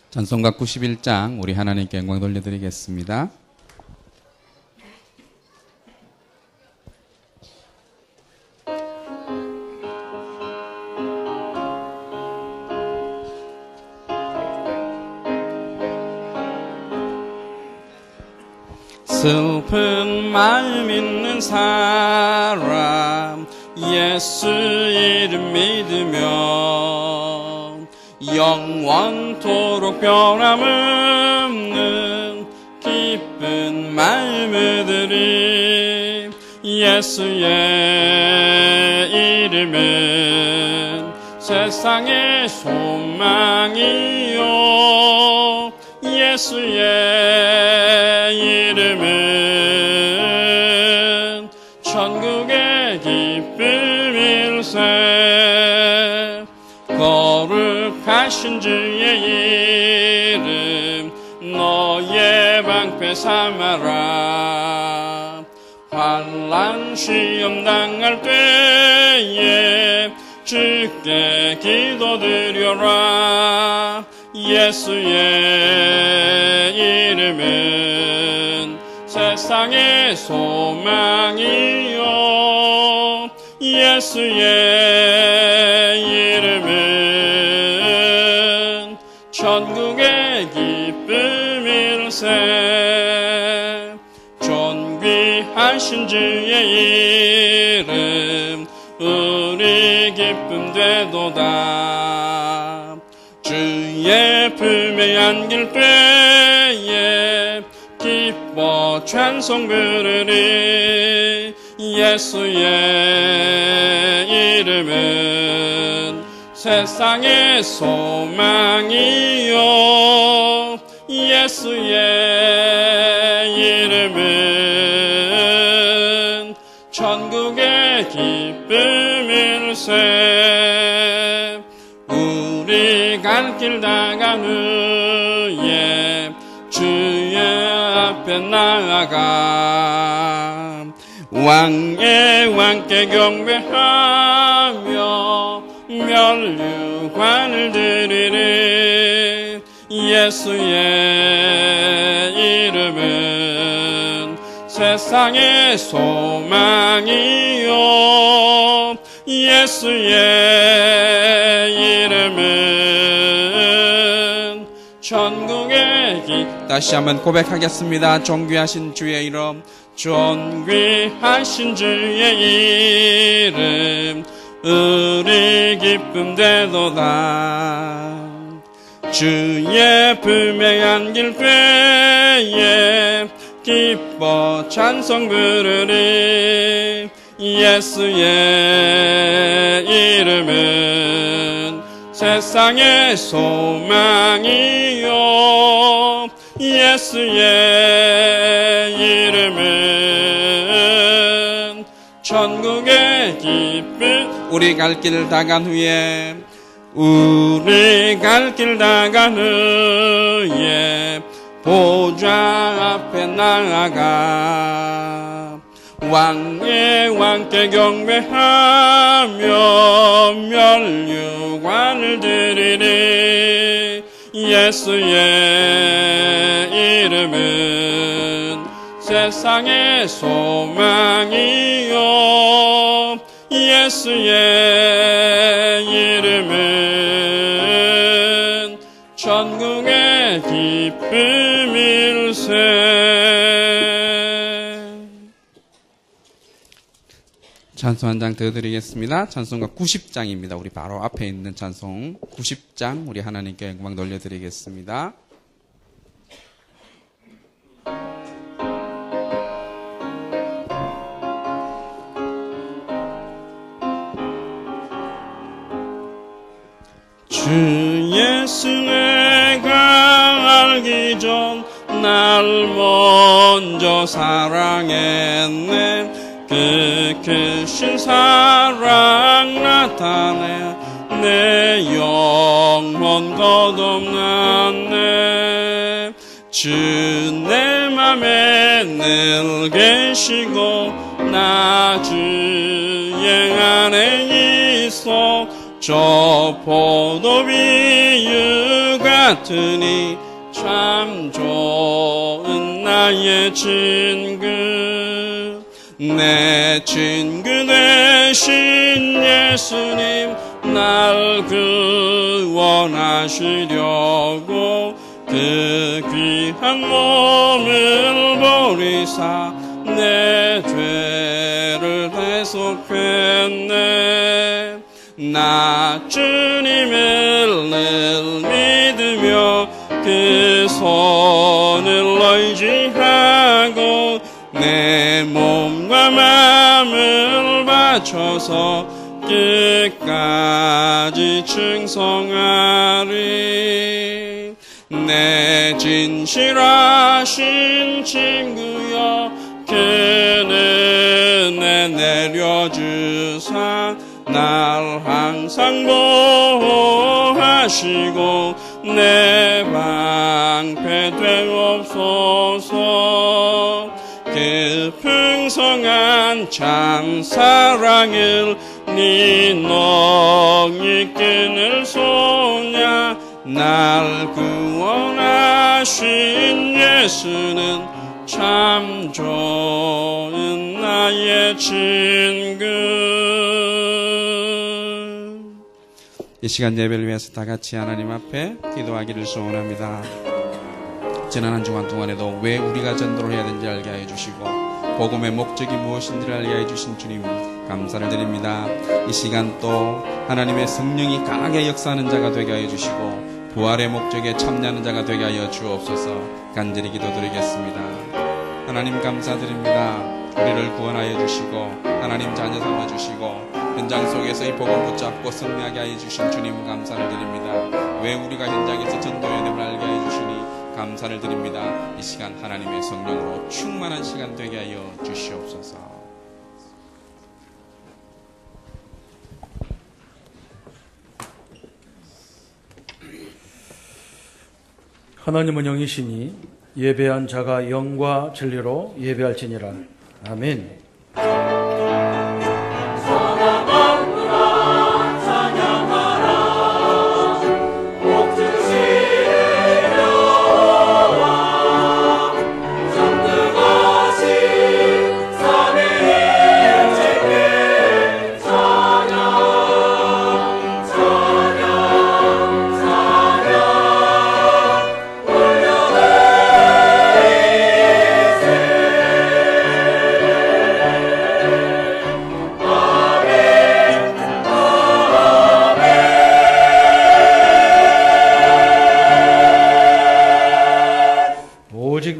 찬송가 91장 우리 하나님께 영광 돌려드리겠습니다. 슬픈 마음 있는 사람 예수 이름 믿으며 영원토록 변함없는 기쁜 마음을 들이 예수의 이름은 세상의 소망이요 예수의 이름은 천국의 기쁨일세 거룩하신 주의 이름 너의 방패 삼아라 환난 시험 당할 때에 주께 기도드려라 예수의 이름은 세상의 소망이요 예수의 이름은 천국의 기쁨일세 존귀하신 주의 이름 우리 기쁨 되도다 주의 품에 안길 때에 기뻐 찬송 부르리 예수의 이름은 세상의 소망이요 예수의 이름은 천국의 기쁨일세 우리 갈 길 다간 후에 주의 앞에 나아가 왕의 왕께 경배하며 면류관을 드리리 예수의 이름은 세상의 소망이요 예수의 이름은 천국의 다시 한번 고백하겠습니다. 존귀하신 주의 이름 존귀하신 주의 이름 우리 기쁨 되도다 주의 품에 안길 때에 기뻐 찬송 부르리 예수의 이름은 세상의 소망이요 예수의 이름은 천국의 기쁨 우리 갈 길 다간 후에 우리 갈 길 다간 후에 보좌 앞에 나아가 왕의 왕께 경배하며 면류관을 드리리 예수의 이름은 세상의 소망이요 예수의 이름은 천국의 기쁨일세 찬송 한 장 더 드리겠습니다. 찬송가 90장입니다. 우리 바로 앞에 있는 찬송 90장 우리 하나님께 영광 돌려드리겠습니다. 주 예수 내가 알기 전 날 먼저 사랑했네 그 크신 사랑 나타내 내 영혼 거듭났네 주 내 맘에 늘 계시고 나 주의 안에 있어 저 포도비 이유 같으니 참 좋은 나의 친구. 내 친구 되신 예수님 날 구원하시려고 그 귀한 몸을 버리사 내 죄를 대속했네. 나 주님을 늘 믿으며 그 손을 의지하고 내 몸과 마음을 바쳐서 끝까지 충성하리. 내 진실하신 친구여 그는 내 내려주사 날 항상 보호하시고 내 방패 되옵소서. 그 풍성한 참 사랑을 네 넋이 끊을 소냐. 날 구원하신 예수는 참 좋은 나의 친구. 이 시간 예배를 위해서 다 같이 하나님 앞에 기도하기를 소원합니다. 지난 한 주간 동안에도 왜 우리가 전도를 해야 되는지 알게 하여 주시고 복음의 목적이 무엇인지를 알게 해 주신 주님 감사를 드립니다. 이 시간 또 하나님의 성령이 강하게 역사하는 자가 되게 하여 주시고 부활의 목적에 참여하는 자가 되게 하여 주옵소서. 간절히 기도드리겠습니다. 하나님 감사드립니다. 우리를 구원하여 주시고 하나님 자녀 삼아 주시고 현장 속에서 이 복음 붙잡고 승리하게 하여 주신 주님 감사를 드립니다. 왜 우리가 현장에서 전도해야 됨을 알게 하여 주시니 감사를 드립니다. 이 시간 하나님의 성령으로 충만한 시간 되게 하여 주시옵소서. 하나님은 영이시니 예배한 자가 영과 진리로 예배할지니라. 아멘.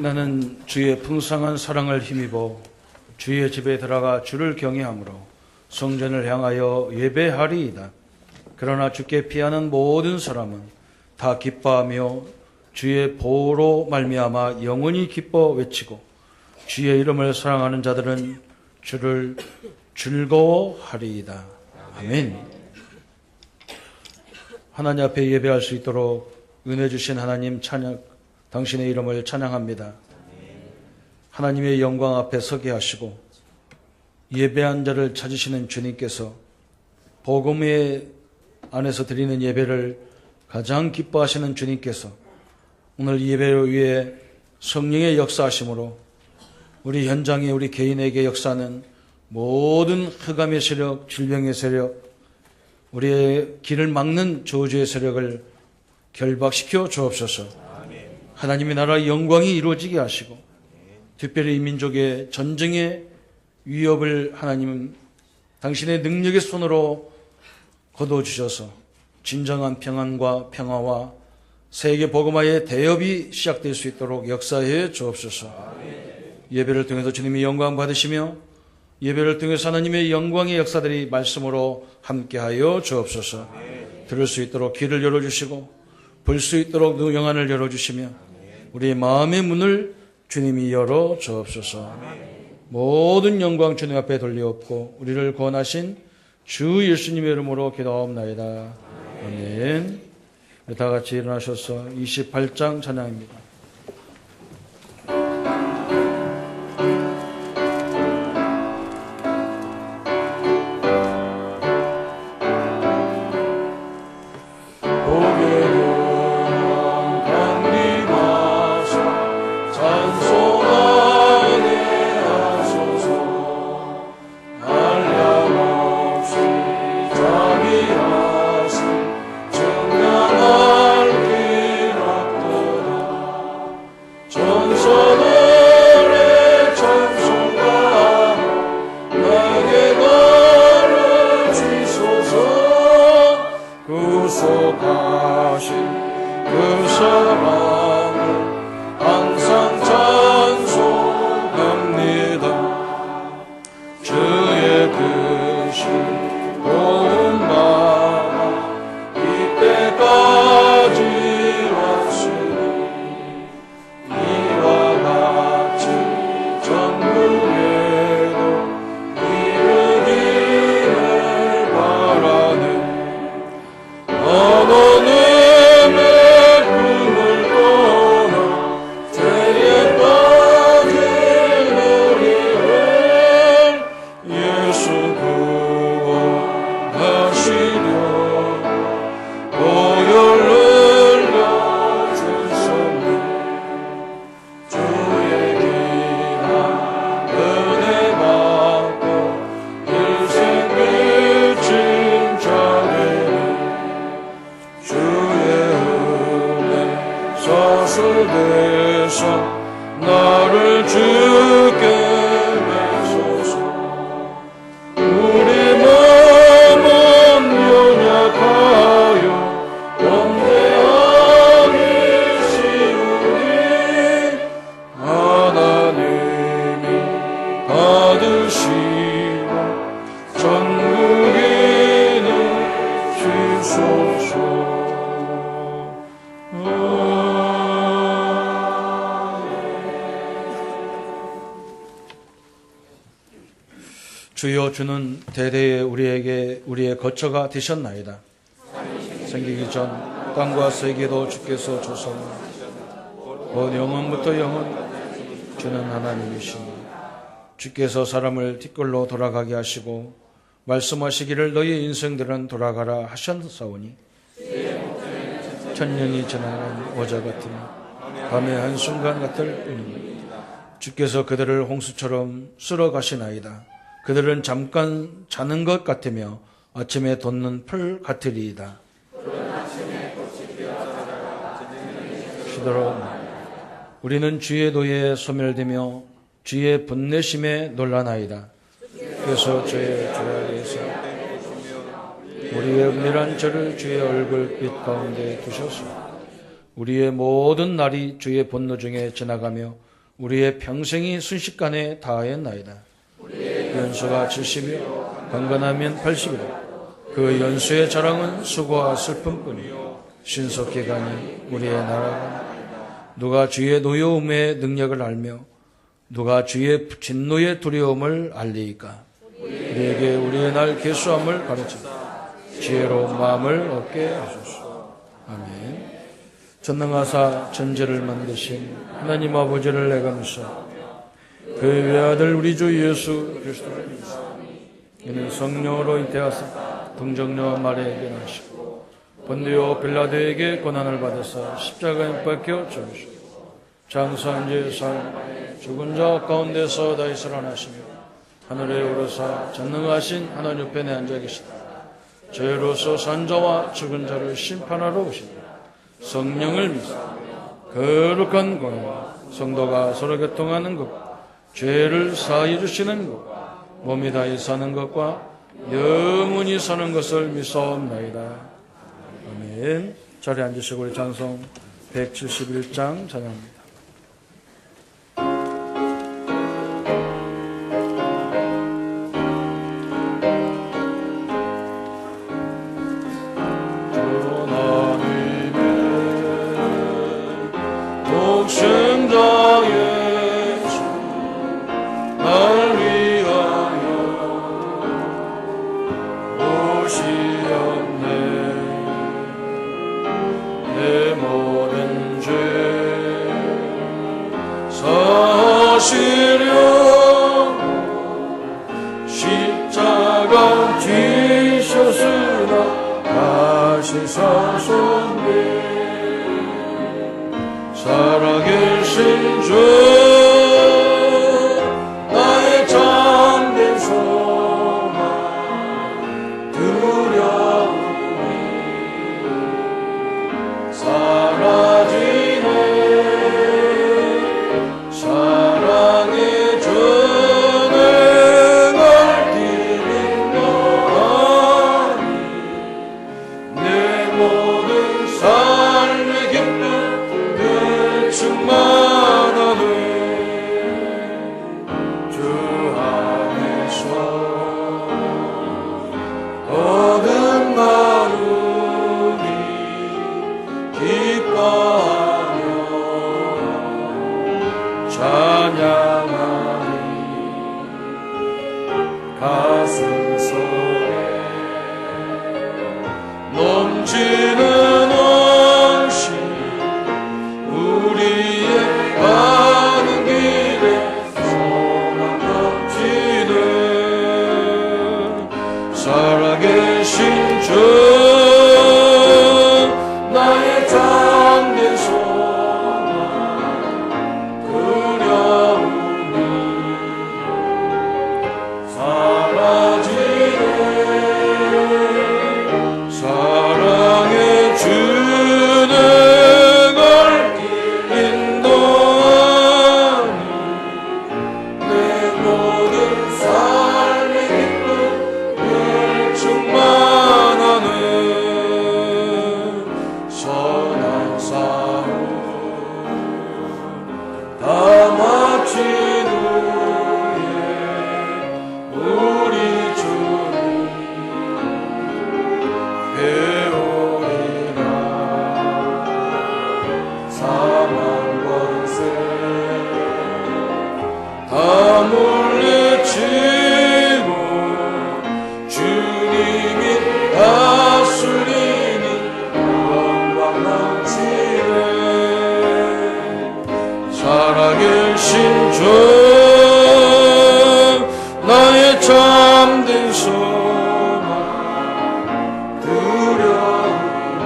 나는 주의 풍성한 사랑을 힘입어 주의 집에 들어가 주를 경외함으로 성전을 향하여 예배하리이다. 그러나 주께 피하는 모든 사람은 다 기뻐하며 주의 보호로 말미암아 영원히 기뻐 외치고 주의 이름을 사랑하는 자들은 주를 즐거워하리이다. 아멘. 하나님 앞에 예배할 수 있도록 은혜 주신 하나님 찬양, 당신의 이름을 찬양합니다. 하나님의 영광 앞에 서게 하시고 예배한 자를 찾으시는 주님께서 복음의 안에서 드리는 예배를 가장 기뻐하시는 주님께서 오늘 예배를 위해 성령의 역사하심으로 우리 현장에 우리 개인에게 역사하는 모든 흑암의 세력, 질병의 세력, 우리의 길을 막는 저주의 세력을 결박시켜 주옵소서. 하나님의 나라의 영광이 이루어지게 하시고 특별히 이 민족의 전쟁의 위협을 하나님 당신의 능력의 손으로 거둬주셔서 진정한 평안과 평화와 세계 복음화의 대업이 시작될 수 있도록 역사해 주옵소서. 예배를 통해서 주님의 영광 받으시며 예배를 통해서 하나님의 영광의 역사들이 말씀으로 함께하여 주옵소서. 들을 수 있도록 귀를 열어주시고 볼 수 있도록 영안을 열어주시며 우리의 마음의 문을 주님이 열어 주옵소서. 모든 영광 주님 앞에 돌리옵고 우리를 구원하신 주 예수님의 이름으로 기도하옵나이다. 아멘. 다 같이 일어나셔서 28장 찬양입니다. 고개를 하신 그 사랑을 항상 찬송합니다. 주의 크신 고운 마음 이때까지 왔으니 이와 같이 천국에도 이르기를 바라네. 어느님의 꿈을 떠나 죄에 빠진 우리를 예수 구원하시려 보혈을 흘려주셨네. 주의 귀한 은혜 받고 일생 그친 자들은 주의 은혜 서술돼서 나를 주께 매소서. 우리 몸은 연약하여 염려하기 쉬우니 하나님이 받으시고 천국에는 주소서. 주여, 주는 대대에 우리에게 우리의 거처가 되셨나이다. 생기기 전 땅과 세계도 주께서 주셨나이다. 곧 영원부터 영원 주는 하나님이시니 주께서 사람을 뒷걸로 돌아가게 하시고 말씀하시기를 너희 인생들은 돌아가라 하셨사오니 천년이 지나간 어제 같으며 밤의 한순간 같을 뿐입니다. 주께서 그들을 홍수처럼 쓸어 가시나이다. 그들은 잠깐 자는 것 같으며 아침에 돋는 풀 같으리이다. 우리는 주의 도에 소멸되며 주의 분내심에 놀라나이다. 그래서 주의 조약에서 우리의 은밀한 죄를 주의 얼굴빛 가운데 두셔서 우리의 모든 날이 주의 분노 중에 지나가며 우리의 평생이 순식간에 다하였나이다. 연수가 70이요 강건하면 80이라. 그 연수의 자랑은 수고와 슬픔뿐이요 신속히 가니 우리의 나라가. 누가 주의 노여움의 능력을 알며 누가 주의 진노의 두려움을 알리이까. 우리에게 우리의 날 계수함을 가르치다 지혜로운 마음을 얻게 하소서. 아멘. 전능하사 천지를 만드신 하나님 아버지를 내가면서 그의 외아들 우리 주 예수 그리스도를 믿사오니 이는 성령으로 잉태하사 동정녀 마리아에게 나시고 본디오 빌라도에게 고난을 받아서 십자가에 못 박혀 죽으시고 장사한 지 사흘 만에 죽은 자 가운데서 다시 살아나시며 하늘에 오르사 전능하신 하나님 옆에 앉아 계시다. 죄로서 산 자와 죽은 자를 심판하러 오시다. 성령을 믿사오며 거룩한 공의와 성도가 서로 교통하는 것 죄를 사하여 주시는 것과 몸이 다히 사는 것과 영원히 사는 것을 믿사옵나이다. 아멘. 자리에 앉으시고 우리 찬송 171장 찬양합니다. 살아계신 주 나의 참된 소망 두려움이 사라지네. 사랑의 주는 날 기린 너 아니 내 모든 기뻐하며 찬양하리. 가슴 속에 넘치는 응시 우리의 가는 길에 소망 넘치는 살아계신 주 나의 잠든 소망 두려움이 사라지네. 사랑의 주는 걸 인도하니 내 모든 삶의 기쁨 늘 충만하네. 선한 싸움 다 마친 후에 우리 주님 배우리라. 사망 권세 다 물리치고 주님이 다스리니 영광 넘치네. 살아계신 주 나의 잠든 소망 두려움이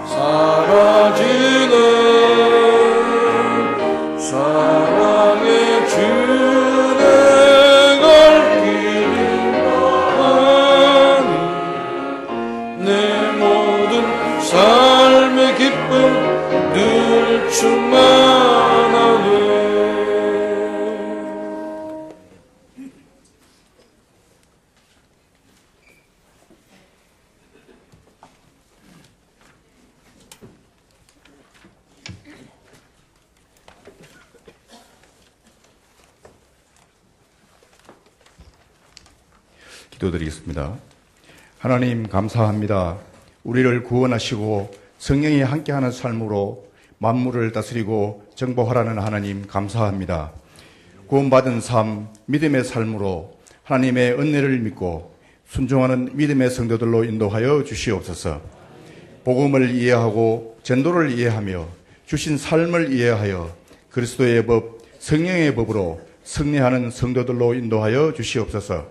사라지네. 사랑의 주는 걸 기뻐하니 내 모든 삶의 기쁨 늘 충만하네. 기도드리겠습니다. 하나님 감사합니다. 우리를 구원하시고 성령이 함께하는 삶으로 만물을 다스리고 정복하라는 하나님 감사합니다. 구원받은 삶, 믿음의 삶으로 하나님의 은혜를 믿고 순종하는 믿음의 성도들로 인도하여 주시옵소서. 복음을 이해하고 전도를 이해하며 주신 삶을 이해하여 그리스도의 법, 성령의 법으로 승리하는 성도들로 인도하여 주시옵소서.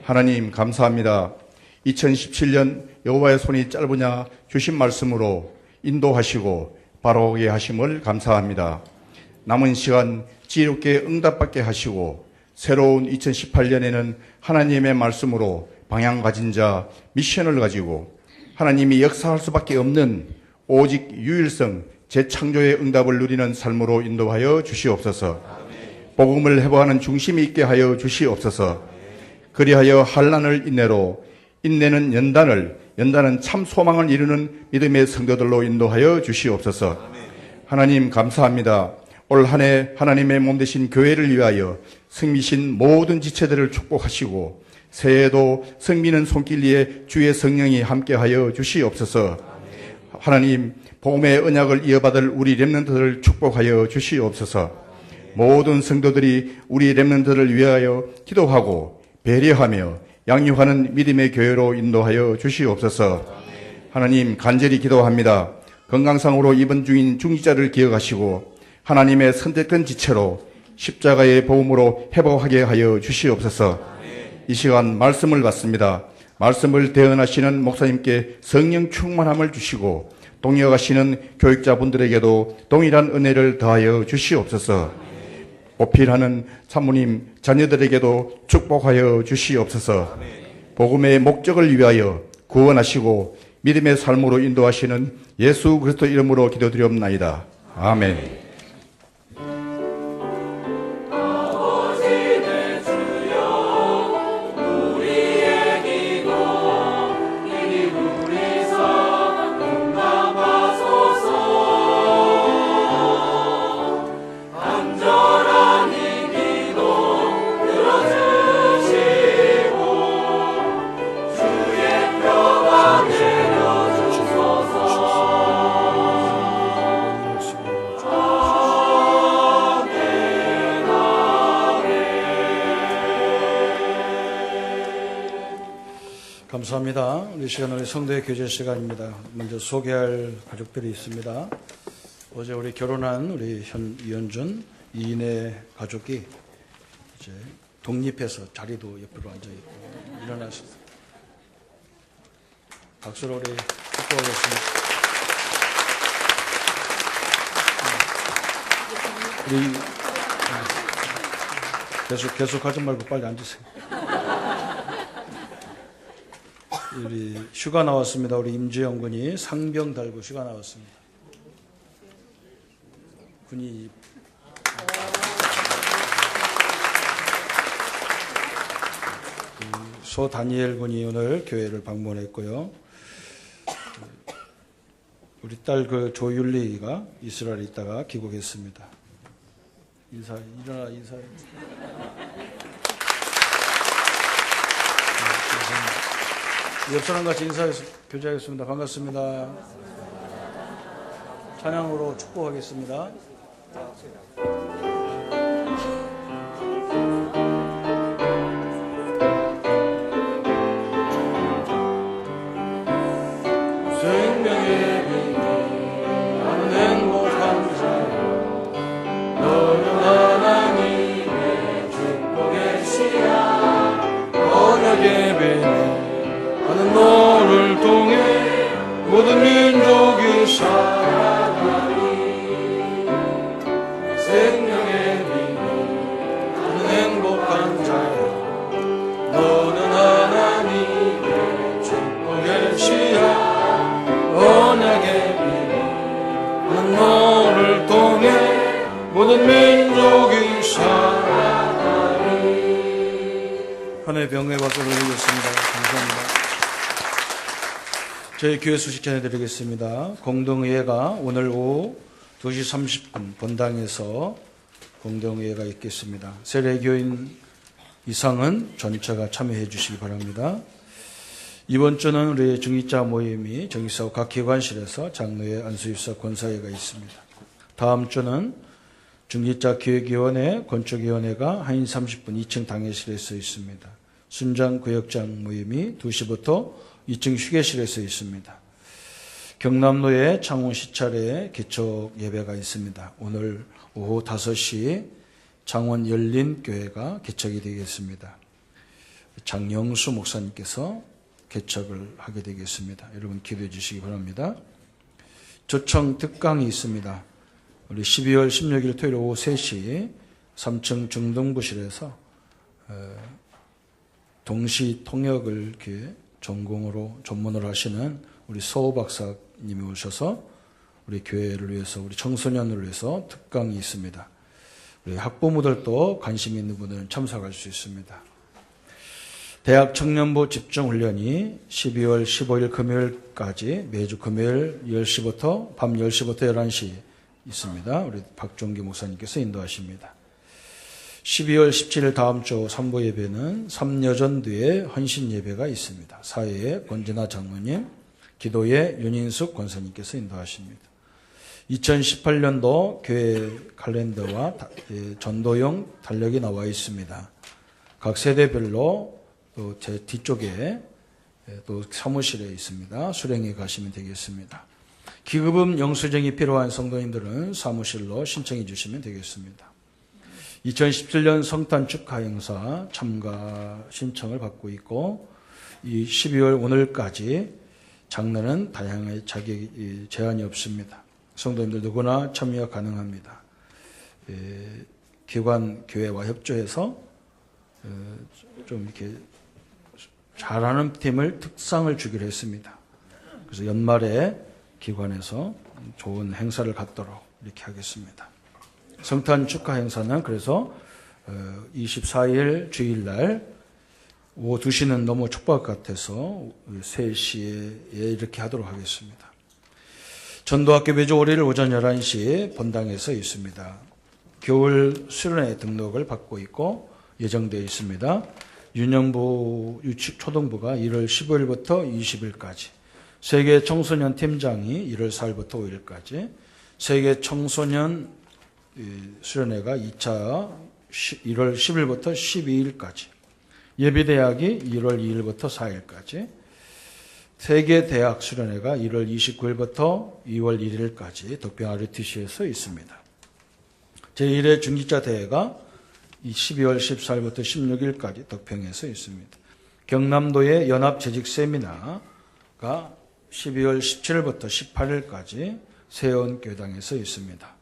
하나님 감사합니다. 2017년 여호와의 손이 짧으냐 주신 말씀으로 인도하시고 바로오게 하심을 감사합니다. 남은 시간 지혜롭게 응답받게 하시고 새로운 2018년에는 하나님의 말씀으로 방향 가진 자 미션을 가지고 하나님이 역사할 수밖에 없는 오직 유일성 재창조의 응답을 누리는 삶으로 인도하여 주시옵소서. 복음을 회복하는 중심이 있게 하여 주시옵소서. 그리하여 환난을 인내로, 인내는 연단은 참 소망을 이루는 믿음의 성도들로 인도하여 주시옵소서. 하나님 감사합니다. 올 한 해 하나님의 몸 되신 교회를 위하여 승리신 모든 지체들을 축복하시고 새해에도 승리는 손길 위에 주의 성령이 함께하여 주시옵소서. 하나님 복음의 언약을 이어받을 우리 렘넌트들을 축복하여 주시옵소서. 모든 성도들이 우리 렘넌트들을 위하여 기도하고 배려하며 양육하는 믿음의 교회로 인도하여 주시옵소서. 하나님 간절히 기도합니다. 건강상으로 입원 중인 중지자를 기억하시고 하나님의 선택된 지체로 십자가의 복음으로 회복하게 하여 주시옵소서. 이 시간 말씀을 받습니다. 말씀을 대언하시는 목사님께 성령 충만함을 주시고 동역하시는 교육자분들에게도 동일한 은혜를 더하여 주시옵소서. 보필하는 사모님 자녀들에게도 축복하여 주시옵소서. 복음의 목적을 위하여 구원하시고 믿음의 삶으로 인도하시는 예수 그리스도 이름으로 기도드리옵나이다. 아멘. 주의 표가 되어주소. 감사합니다. 우리 시간은 성도의 교제 시간입니다. 먼저 소개할 가족들이 있습니다. 어제 우리 결혼한 우리 이현준, 이인의 가족이 이제 독립해서 자리도 옆으로 앉아 있고 일어나셨습니다. 박수로 우리 축복하겠습니다. 우리 계속 하지 말고 빨리 앉으세요. 우리 휴가 나왔습니다. 우리 임지영 군이 상병 달고 휴가 나왔습니다. 군이 소 다니엘 군이 오늘 교회를 방문했고요. 우리 딸 그 조율리가 이스라엘에 있다가 귀국했습니다. 일어나 인사해. 옆 사람 같이 인사해서 교제하겠습니다. 반갑습니다. 찬양으로 축복하겠습니다. 생명의 빛 나는 행복한 자여 너는 하나님의 축복의 씨야 언약의 빛 나는 너를 통해 모든 민족이 살아가리 생명의 빛 나는 행복한 자야 너는 하나님의 축복의 씨야 언약의 빛 나는 너를 통해 모든 민족이 살아가리 하나님의 병의 박수를 드리겠습니다. 감사합니다. 저희 교회 소식 전해드리겠습니다. 공동의회가 오늘 오후 2시 30분 본당에서 공동의회가 있겠습니다. 세례교인 이상은 전체가 참여해 주시기 바랍니다. 이번 주는 우리 중직자 모임이 정기사후 각 기관실에서 장로회, 안수입사, 권사회가 있습니다. 다음 주는 중직자 기획위원회, 건축위원회가 1시 30분 2층 당회실에서 있습니다. 순장 구역장 모임이 2시부터 2층 휴게실에서 있습니다. 경남로에 창원 시찰에 개척 예배가 있습니다. 오늘 오후 5시 창원 열린교회가 개척이 되겠습니다. 장영수 목사님께서 개척을 하게 되겠습니다. 여러분 기도해 주시기 바랍니다. 조청 특강이 있습니다. 우리 12월 16일 토요일 오후 3시 3층 중등부실에서 동시 통역을 이렇게 전문으로 하시는 우리 소 박사님이 오셔서 우리 교회를 위해서 우리 청소년을 위해서 특강이 있습니다. 우리 학부모들도 관심 있는 분들은 참석할 수 있습니다. 대학 청년부 집중훈련이 12월 15일 금요일까지 매주 금요일 10시부터 밤 10시부터 11시 있습니다. 우리 박종기 목사님께서 인도하십니다. 12월 17일 다음 주 3부 예배는 3여전 뒤에 헌신 예배가 있습니다. 사회의 권진아 장로님, 기도의 윤인숙 권사님께서 인도하십니다. 2018년도 교회 칼렌더와 전도용 달력이 나와 있습니다. 각 세대별로 또 제 뒤쪽에 또 사무실에 있습니다. 수령해 가시면 되겠습니다. 기급음 영수증이 필요한 성도님들은 사무실로 신청해 주시면 되겠습니다. 2017년 성탄 축하 행사 참가 신청을 받고 있고 이 12월 오늘까지 장르는 다양한 자격이 제한이 없습니다. 성도님들 누구나 참여 가능합니다. 기관 교회와 협조해서 좀 이렇게 잘하는 팀을 특상을 주기로 했습니다. 그래서 연말에 기관에서 좋은 행사를 갖도록 이렇게 하겠습니다. 성탄 축하 행사는 그래서 24일 주일날 오후 2시는 너무 촉박 같아서 3시에 이렇게 하도록 하겠습니다. 전도학교 매주 월요일 오전 11시 본당에서 있습니다. 겨울 수련회 등록을 받고 있고 예정되어 있습니다. 유년부, 초등부가 1월 15일부터 20일까지, 세계 청소년 팀장이 1월 4일부터 5일까지, 세계 청소년 수련회가 2차 1월 10일부터 12일까지, 예비대학이 1월 2일부터 4일까지, 세계 대학 수련회가 1월 29일부터 2월 1일까지 덕평 RUTC에서 있습니다. 제1회 중직자 대회가 12월 14일부터 16일까지 덕평에서 있습니다. 경남도의 연합재직 세미나가 12월 17일부터 18일까지 세원교당에서 있습니다.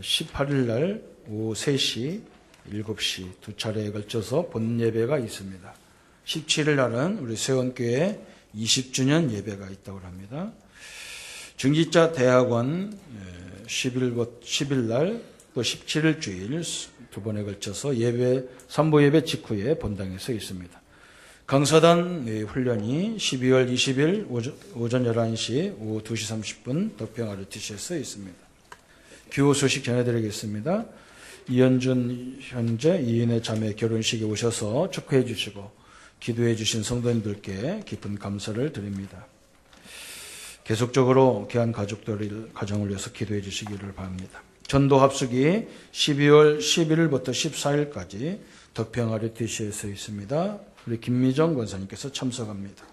18일 날 오후 3시, 7시 두 차례에 걸쳐서 본 예배가 있습니다. 17일 날은 우리 세원교회 20주년 예배가 있다고 합니다. 중직자 대학원 10일 날 또 17일 주일 두 번에 걸쳐서 예배, 3부 예배 직후에 본당에서 있습니다. 강사단 훈련이 12월 20일 오전 11시, 오후 2시 30분 덕평 RUTC에서 있습니다. 규호 소식 전해드리겠습니다. 이현준 현재 이인의 자매 결혼식에 오셔서 축하해 주시고 기도해 주신 성도님들께 깊은 감사를 드립니다. 계속적으로 귀한 가정을 위해서 기도해 주시기를 바랍니다. 전도 합숙이 12월 11일부터 14일까지 덕평 RUTC에서 있습니다. 우리 김미정 권사님께서 참석합니다.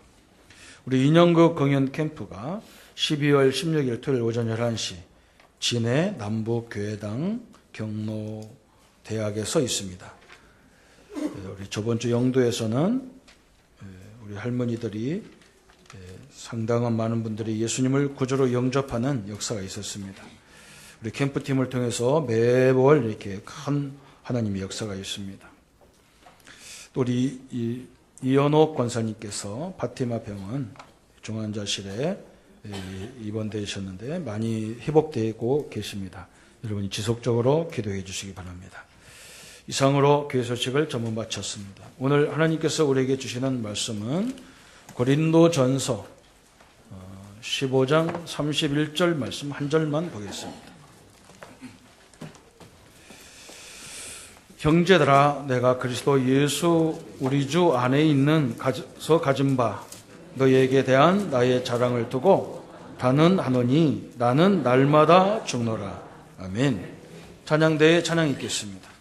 우리 인형극 공연 캠프가 12월 16일 토요일 오전 11시 진해 남북교회당 경로대학에서 있습니다. 우리 저번 주 영도에서는 우리 할머니들이 상당한 많은 분들이 예수님을 구주로 영접하는 역사가 있었습니다. 우리 캠프팀을 통해서 매월 이렇게 큰 하나님의 역사가 있습니다. 또 우리 이연옥 권사님께서 파티마 병원 중환자실에 입원되셨는데 많이 회복되고 계십니다. 여러분이 지속적으로 기도해 주시기 바랍니다. 이상으로 교회 소식을 전부 마쳤습니다. 오늘 하나님께서 우리에게 주시는 말씀은 고린도전서 15장 31절 말씀 한 절만 보겠습니다. 형제들아, 내가 그리스도 예수 우리 주 안에 있는 가진 바 너희에게 대한 나의 자랑을 두고 단언하노니 나는 날마다 죽노라. 아멘. 찬양대에 찬양 있겠습니다.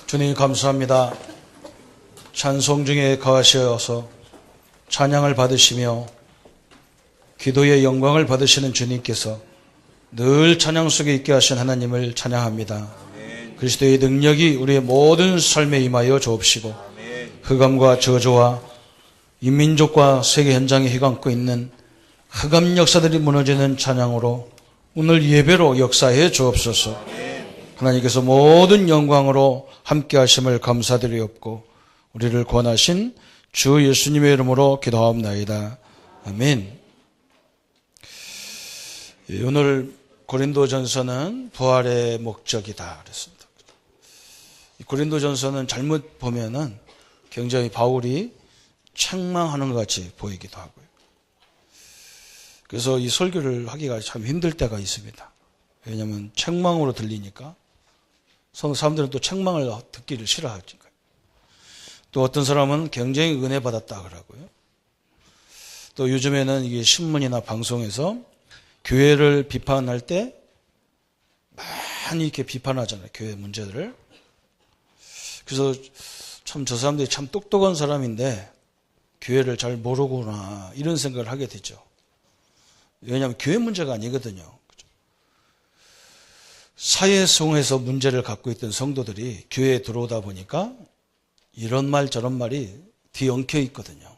주님 감사합니다. 찬송 중에 거하셔서 찬양을 받으시며 기도의 영광을 받으시는 주님께서 늘 찬양 속에 있게 하신 하나님을 찬양합니다. 그리스도의 능력이 우리의 모든 삶에 임하여 주옵시고 흑암과 저주와 인민족과 세계 현장에 휘감고 있는 흑암 역사들이 무너지는 찬양으로 오늘 예배로 역사해 주옵소서. 하나님께서 모든 영광으로 함께 하심을 감사드리옵고 우리를 구원하신 주 예수님의 이름으로 기도하옵나이다. 아멘. 오늘 고린도전서는 부활의 목적이다 그랬습니다. 고린도전서는 잘못 보면은 굉장히 바울이 책망하는 것 같이 보이기도 하고요. 그래서 이 설교를 하기가 참 힘들 때가 있습니다. 왜냐하면 책망으로 들리니까 사람들은 또 책망을 듣기를 싫어하니까요. 또 어떤 사람은 굉장히 은혜 받았다 그러고요. 또 요즘에는 이게 신문이나 방송에서 교회를 비판할 때 많이 이렇게 비판하잖아요. 교회 문제들을. 그래서 참 저 사람들이 참 똑똑한 사람인데 교회를 잘 모르구나 이런 생각을 하게 되죠. 왜냐하면 교회 문제가 아니거든요. 사회성에서 문제를 갖고 있던 성도들이 교회에 들어오다 보니까 이런 말 저런 말이 뒤엉켜 있거든요.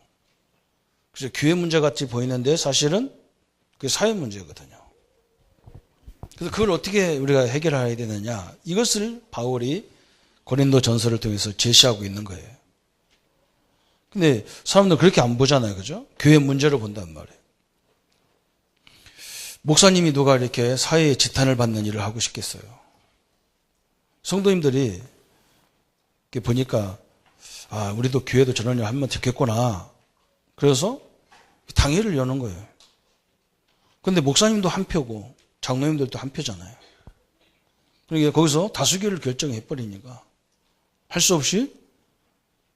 그래서 교회 문제 같이 보이는데 사실은 그게 사회 문제거든요. 그래서 그걸 어떻게 우리가 해결해야 되느냐. 이것을 바울이 고린도 전서를 통해서 제시하고 있는 거예요. 근데 사람들은 그렇게 안 보잖아요. 그죠? 교회 문제로 본단 말이에요. 목사님이 누가 이렇게 사회에 지탄을 받는 일을 하고 싶겠어요. 성도님들이 이렇게 보니까 아, 우리도 교회도 저런 일 하면 좋겠구나. 그래서 당회를 여는 거예요. 근데 목사님도 한 표고 장로님들도 한 표잖아요. 그러니까 거기서 다수결을 결정해버리니까 할 수 없이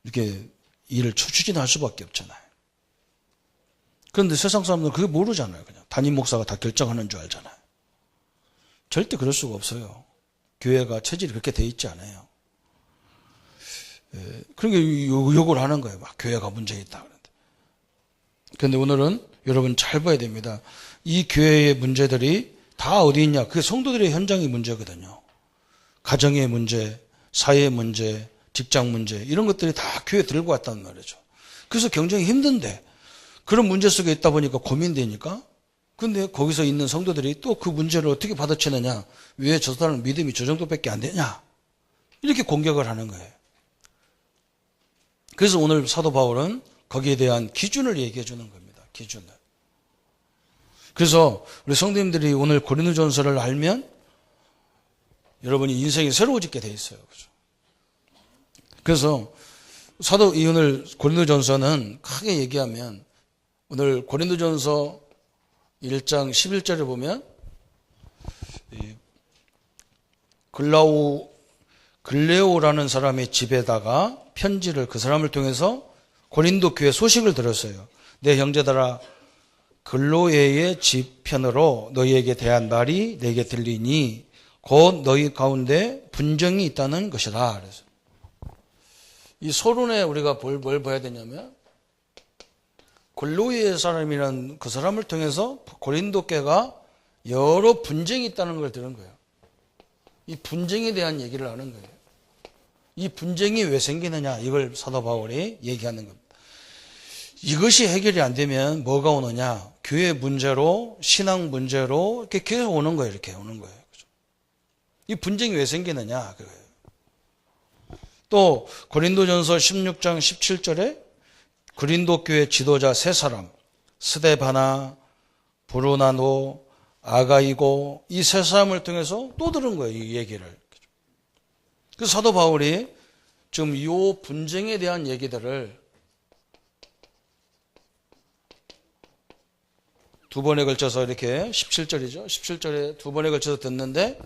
이렇게 일을 추진할 수밖에 없잖아요. 그런데 세상 사람들은 그게 모르잖아요. 그냥 담임 목사가 다 결정하는 줄 알잖아요. 절대 그럴 수가 없어요. 교회가 체질이 그렇게 돼 있지 않아요. 그러니까 욕을 하는 거예요. 막 교회가 문제 있다. 그런데 오늘은 여러분 잘 봐야 됩니다. 이 교회의 문제들이 다 어디 있냐? 그게 성도들의 현장의 문제거든요. 가정의 문제, 사회의 문제, 직장 문제 이런 것들이 다 교회에 들고 왔단 말이죠. 그래서 굉장히 힘든데 그런 문제 속에 있다 보니까 고민되니까 근데 거기서 있는 성도들이 또 그 문제를 어떻게 받아치느냐. 왜 저 사람은 믿음이 저 정도밖에 안 되냐. 이렇게 공격을 하는 거예요. 그래서 오늘 사도 바울은 거기에 대한 기준을 얘기해 주는 겁니다. 기준을. 그래서 우리 성도님들이 오늘 고린도전서를 알면 여러분이 인생이 새로워지게 돼 있어요. 그죠? 그래서 오늘 고린도전서는 크게 얘기하면 오늘 고린도전서 1장 11절에 보면 글레오라는 사람의 집에다가 편지를 그 사람을 통해서 고린도 교회 소식을 들었어요. 내 형제들아 글로에의 집 편으로 너희에게 대한 말이 내게 들리니 곧 너희 가운데 분쟁이 있다는 것이다. 그래서 이 서론에 우리가 뭘 봐야 되냐면 글로의 사람이란 그 사람을 통해서 고린도 교회가 여러 분쟁이 있다는 걸 들은 거예요. 이 분쟁에 대한 얘기를 하는 거예요. 이 분쟁이 왜 생기느냐 이걸 사도 바울이 얘기하는 겁니다. 이것이 해결이 안 되면 뭐가 오느냐? 교회 문제로 신앙 문제로 이렇게 계속 오는 거예요. 이렇게 오는 거예요. 그죠? 이 분쟁이 왜 생기느냐 그거예요. 또 고린도전서 16장 17절에 고린도 교회 지도자 세 사람 스데바나, 브루나노, 아가이고 이 세 사람을 통해서 또 들은 거예요. 이 얘기를. 그래서 사도 바울이 지금 이 분쟁에 대한 얘기들을 두 번에 걸쳐서 이렇게 17절이죠. 17절에 두 번에 걸쳐서 듣는데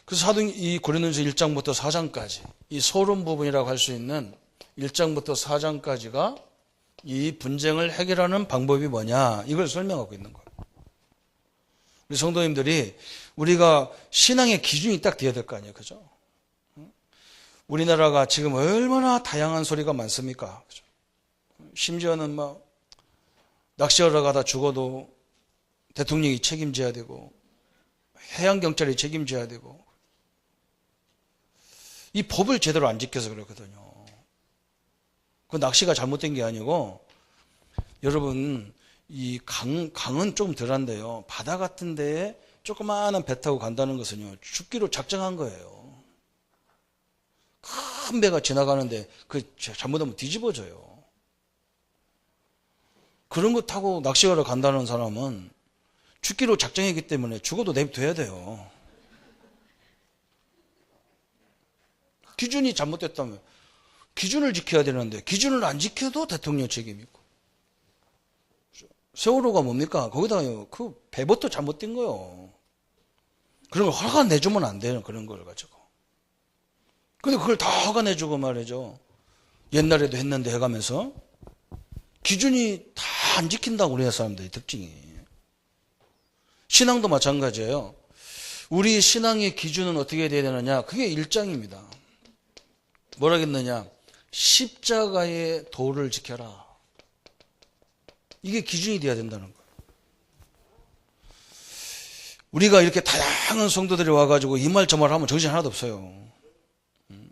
그래서 이 고린도전서 1장부터 4장까지 이 서론 부분이라고 할 수 있는 1장부터 4장까지가 이 분쟁을 해결하는 방법이 뭐냐 이걸 설명하고 있는 거예요. 우리 성도님들이 우리가 신앙의 기준이 딱 돼야 될 거 아니에요. 그죠? 우리나라가 지금 얼마나 다양한 소리가 많습니까? 그죠? 심지어는 막 낚시하러 가다 죽어도 대통령이 책임져야 되고 해양경찰이 책임져야 되고 이 법을 제대로 안 지켜서 그렇거든요. 그 낚시가 잘못된 게 아니고 여러분 이 강은 좀 덜한데요. 바다 같은 데에 조그마한 배 타고 간다는 것은요. 죽기로 작정한 거예요. 큰 배가 지나가는데 그 잘못하면 뒤집어져요. 그런 거 타고 낚시하러 간다는 사람은 죽기로 작정했기 때문에 죽어도 내버려둬야 돼요. 기준이 잘못됐다면 기준을 지켜야 되는데 기준을 안 지켜도 대통령 책임이고. 세월호가 뭡니까? 거기다가 그 배부터 잘못된 거예요. 그런 걸 허가 내주면 안 돼요. 그런 걸 가지고. 근데 그걸 다 허가 내주고 말이죠. 옛날에도 했는데 해가면서 기준이 다 안 지킨다고 우리나라 사람들의 특징이. 신앙도 마찬가지예요. 우리 신앙의 기준은 어떻게 돼야 되느냐? 그게 1장입니다. 뭐라 했느냐? 십자가의 도를 지켜라. 이게 기준이 돼야 된다는 거예요. 우리가 이렇게 다양한 성도들이 와가지고 이 말 저 말 하면 정신 하나도 없어요.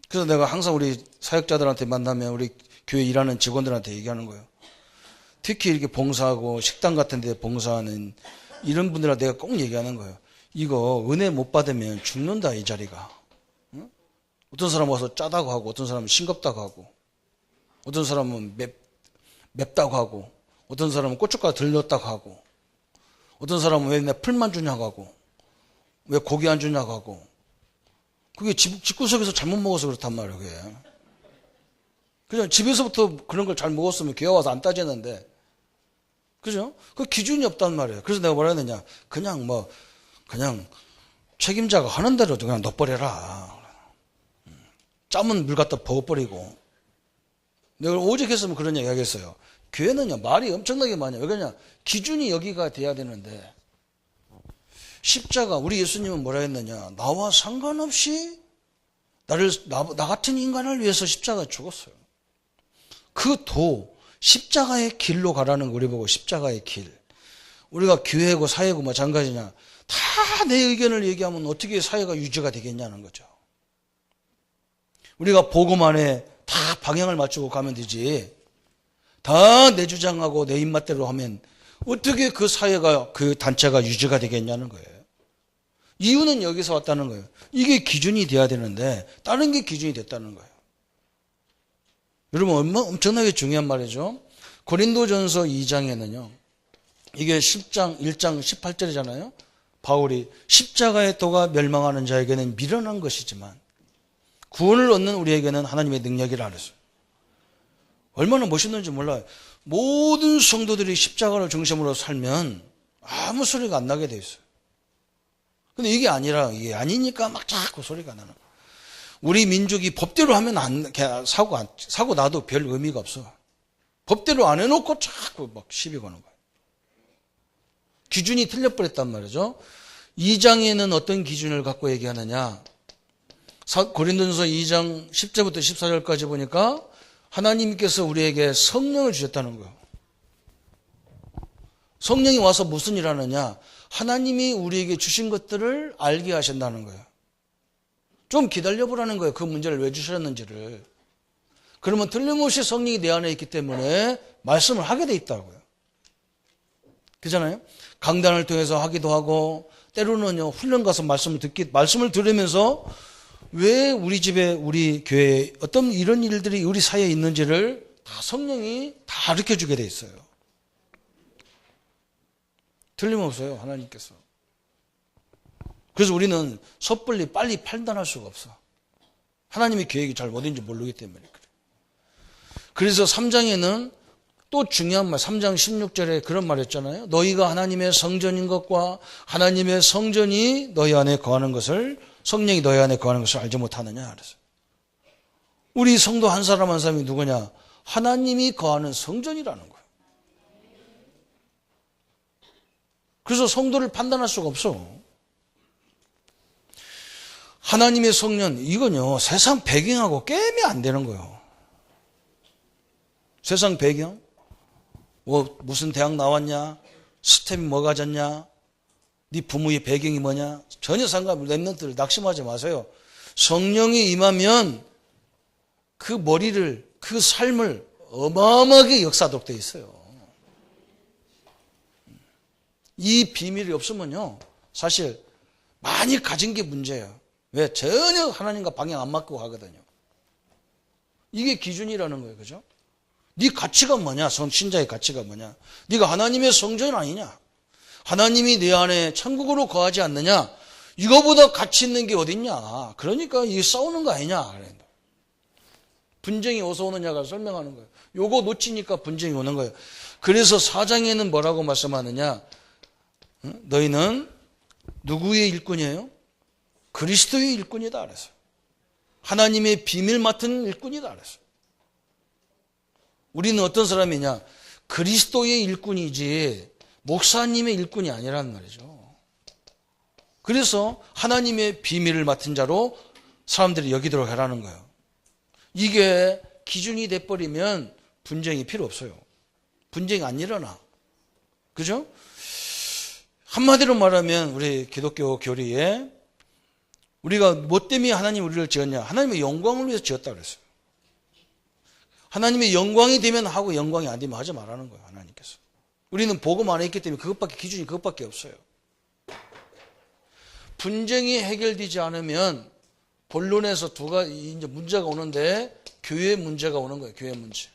그래서 내가 항상 우리 사역자들한테 만나면 우리 교회 일하는 직원들한테 얘기하는 거예요. 특히 이렇게 봉사하고 식당 같은 데 봉사하는 이런 분들한테 내가 꼭 얘기하는 거예요. 이거 은혜 못 받으면 죽는다, 이 자리가. 응? 어떤 사람은 와서 짜다고 하고, 어떤 사람은 싱겁다고 하고, 어떤 사람은 맵다고 하고, 어떤 사람은 고춧가루 덜 넣었다고 하고, 어떤 사람은 왜 내 풀만 주냐고 하고, 왜 고기 안 주냐고 하고. 그게 집구석에서 잘못 먹어서 그렇단 말이에요, 그게. 그죠? 집에서부터 그런 걸 잘 먹었으면 교회 와서 안 따지는데, 그죠? 그 기준이 없단 말이에요. 그래서 내가 뭐라 했느냐. 그냥 책임자가 하는 대로 그냥 넣어버려라. 짜면 물 갖다 부어버리고. 내가 오직 했으면 그런 얘기 하겠어요. 교회는요, 말이 엄청나게 많아요. 왜 그러냐. 기준이 여기가 돼야 되는데, 십자가, 우리 예수님은 뭐라 했느냐. 나와 상관없이 나 같은 인간을 위해서 십자가 죽었어요. 그 십자가의 길로 가라는 거 우리 보고 십자가의 길. 우리가 교회고 사회고 마찬가지냐. 다 내 의견을 얘기하면 어떻게 사회가 유지가 되겠냐는 거죠. 우리가 복음 안에 다 방향을 맞추고 가면 되지. 다 내 주장하고 내 입맛대로 하면 어떻게 그 사회가, 그 단체가 유지가 되겠냐는 거예요. 이유는 여기서 왔다는 거예요. 이게 기준이 돼야 되는데 다른 게 기준이 됐다는 거예요. 여러분 엄청나게 중요한 말이죠. 고린도전서 2장에는요. 이게 1장 18절이잖아요. 바울이 십자가의 도가 멸망하는 자에게는 미련한 것이지만 구원을 얻는 우리에게는 하나님의 능력이라 그랬어요. 얼마나 멋있는지 몰라요. 모든 성도들이 십자가를 중심으로 살면 아무 소리가 안 나게 돼 있어요. 근데 이게 아니니까 막 자꾸 소리가 나는 거예요. 우리 민족이 법대로 하면 사고 나도 별 의미가 없어. 법대로 안 해놓고 자꾸 막 시비 거는 거예요. 기준이 틀려버렸단 말이죠. 2장에는 어떤 기준을 갖고 얘기하느냐. 고린도전서 2장 10절부터 14절까지 보니까 하나님께서 우리에게 성령을 주셨다는 거예요. 성령이 와서 무슨 일 하느냐. 하나님이 우리에게 주신 것들을 알게 하신다는 거예요. 좀 기다려보라는 거예요. 그 문제를 왜 주셨는지를. 그러면 틀림없이 성령이 내 안에 있기 때문에 말씀을 하게 돼 있다고요. 그잖아요? 강단을 통해서 하기도 하고 때로는요 훈련 가서 말씀을 들으면서 왜 우리 집에 우리 교회에 어떤 이런 일들이 우리 사이에 있는지를 다 성령이 다 가르쳐 주게 돼 있어요. 틀림없어요. 하나님께서. 그래서 우리는 섣불리 빨리 판단할 수가 없어. 하나님의 계획이 잘 어딘지 모르기 때문에 그래. 그래서 3장에는 또 중요한 말, 3장 16절에 그런 말 했잖아요. 너희가 하나님의 성전인 것과 하나님의 성전이 너희 안에 거하는 것을, 성령이 너희 안에 거하는 것을 알지 못하느냐 그래서. 우리 성도 한 사람 한 사람이 누구냐? 하나님이 거하는 성전이라는 거예요. 그래서 성도를 판단할 수가 없어. 하나님의 성년, 이건요, 세상 배경하고 깨면 안 되는 거예요. 세상 배경? 뭐, 무슨 대학 나왔냐? 스텝이 뭐 가졌냐? 네 부모의 배경이 뭐냐? 전혀 상관없어요. 랩런트를 낙심하지 마세요. 성령이 임하면 그 머리를, 그 삶을 어마어마하게 역사하도록 되어 있어요. 이 비밀이 없으면요, 사실 많이 가진 게 문제예요. 왜? 전혀 하나님과 방향 안 맞고 가거든요. 이게 기준이라는 거예요. 그죠? 네 가치가 뭐냐? 신자의 가치가 뭐냐? 네가 하나님의 성전 아니냐? 하나님이 내 안에 천국으로 거하지 않느냐? 이거보다 가치 있는 게 어딨냐? 그러니까 이게 싸우는 거 아니냐? 분쟁이 어디서 오느냐가 설명하는 거예요. 요거 놓치니까 분쟁이 오는 거예요. 그래서 4장에는 뭐라고 말씀하느냐? 너희는 누구의 일꾼이에요? 그리스도의 일꾼이다 그랬어요. 하나님의 비밀 맡은 일꾼이다 그랬어요. 우리는 어떤 사람이냐? 그리스도의 일꾼이지 목사님의 일꾼이 아니라는 말이죠. 그래서 하나님의 비밀을 맡은 자로 사람들이 여기도록 하라는 거예요. 이게 기준이 돼버리면 분쟁이 필요 없어요. 분쟁이 안 일어나. 그죠? 한마디로 말하면 우리 기독교 교리에 우리가 뭐 때문에 하나님 우리를 지었냐? 하나님의 영광을 위해서 지었다 그랬어요. 하나님의 영광이 되면 하고 영광이 안 되면 하지 말라는 거예요. 하나님께서. 우리는 복음 안에 있기 때문에 기준이 그것밖에 없어요. 분쟁이 해결되지 않으면 본론에서 두 가지 이제 문제가 오는데 교회 문제가 오는 거예요. 교회 문제.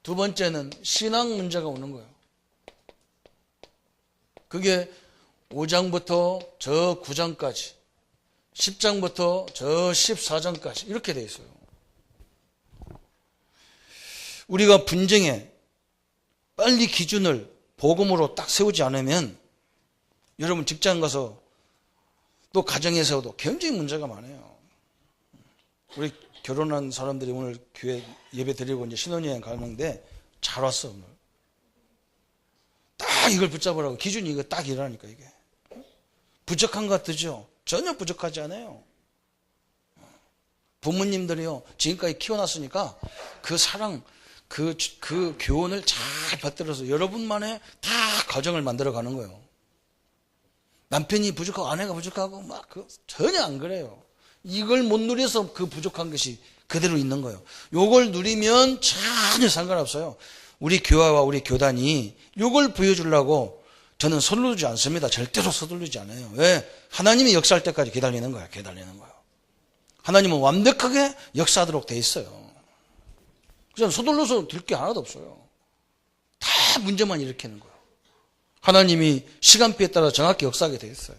두 번째는 신앙 문제가 오는 거예요. 그게 5장부터 저 9장까지, 10장부터 저 14장까지 이렇게 돼 있어요. 우리가 분쟁에 빨리 기준을 복음으로 딱 세우지 않으면 여러분 직장 가서 또 가정에서도 굉장히 문제가 많아요. 우리 결혼한 사람들이 오늘 교회 예배 드리고 이제 신혼여행 가는데 잘 왔어 오늘. 딱 이걸 붙잡으라고 기준이 이거 딱 이러니까 이게 부족한 것 같으죠? 전혀 부족하지 않아요. 부모님들이요 지금까지 키워놨으니까 그 사랑 그 교훈을 잘 받들어서 여러분만의 다 가정을 만들어가는 거예요. 남편이 부족하고 아내가 부족하고 막 전혀 안 그래요. 이걸 못 누려서 그 부족한 것이 그대로 있는 거예요. 요걸 누리면 전혀 상관없어요. 우리 교회와 우리 교단이 요걸 보여주려고 저는 서두르지 않습니다. 절대로 서두르지 않아요. 왜? 하나님이 역사할 때까지 기다리는 거예요. 기다리는 거예요. 하나님은 완벽하게 역사하도록 돼 있어요. 그냥 서둘러서 될 게 하나도 없어요. 다 문제만 일으키는 거예요. 하나님이 시간표에 따라 정확히 역사하게 돼 있어요.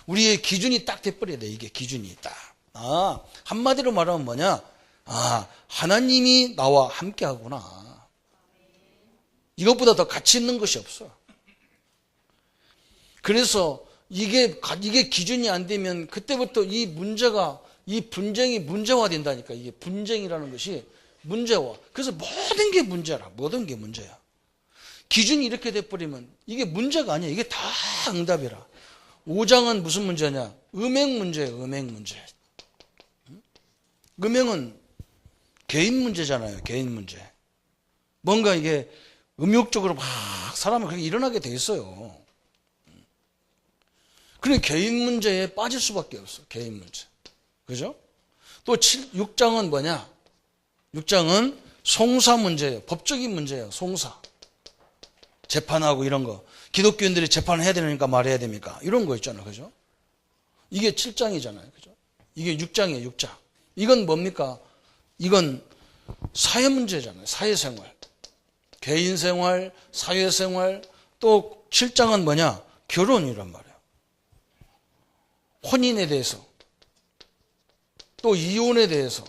우리의 기준이 딱 돼버려야 돼. 이게 기준이 딱. 한마디로 말하면 뭐냐? 하나님이 나와 함께 하구나. 이것보다 더 가치 있는 것이 없어. 그래서 이게 기준이 안 되면 그때부터 이 분쟁이 문제화 된다니까. 이게 분쟁이라는 것이 문제화. 그래서 모든 게 문제라. 모든 게 문제야. 기준이 이렇게 돼버리면 이게 문제가 아니야. 이게 다 응답이라. 5장은 무슨 문제냐? 음행 문제예요. 음행 문제. 음행은 개인 문제잖아요. 개인 문제. 뭔가 이게 음욕적으로 막 사람은 그렇게 일어나게 돼 있어요. 그래 개인 문제에 빠질 수밖에 없어. 개인 문제. 그죠? 또 6장은 뭐냐? 6장은 송사 문제예요. 법적인 문제예요. 송사. 재판하고 이런 거. 기독교인들이 재판을 해야 되니까 말해야 됩니까? 이런 거 있잖아요. 그죠? 이게 7장이잖아요. 그죠? 이게 6장이에요. 6장. 이건 뭡니까? 이건 사회 문제잖아요. 사회생활. 개인생활, 사회생활. 또 7장은 뭐냐? 결혼이란 말이에요. 혼인에 대해서. 또 이혼에 대해서.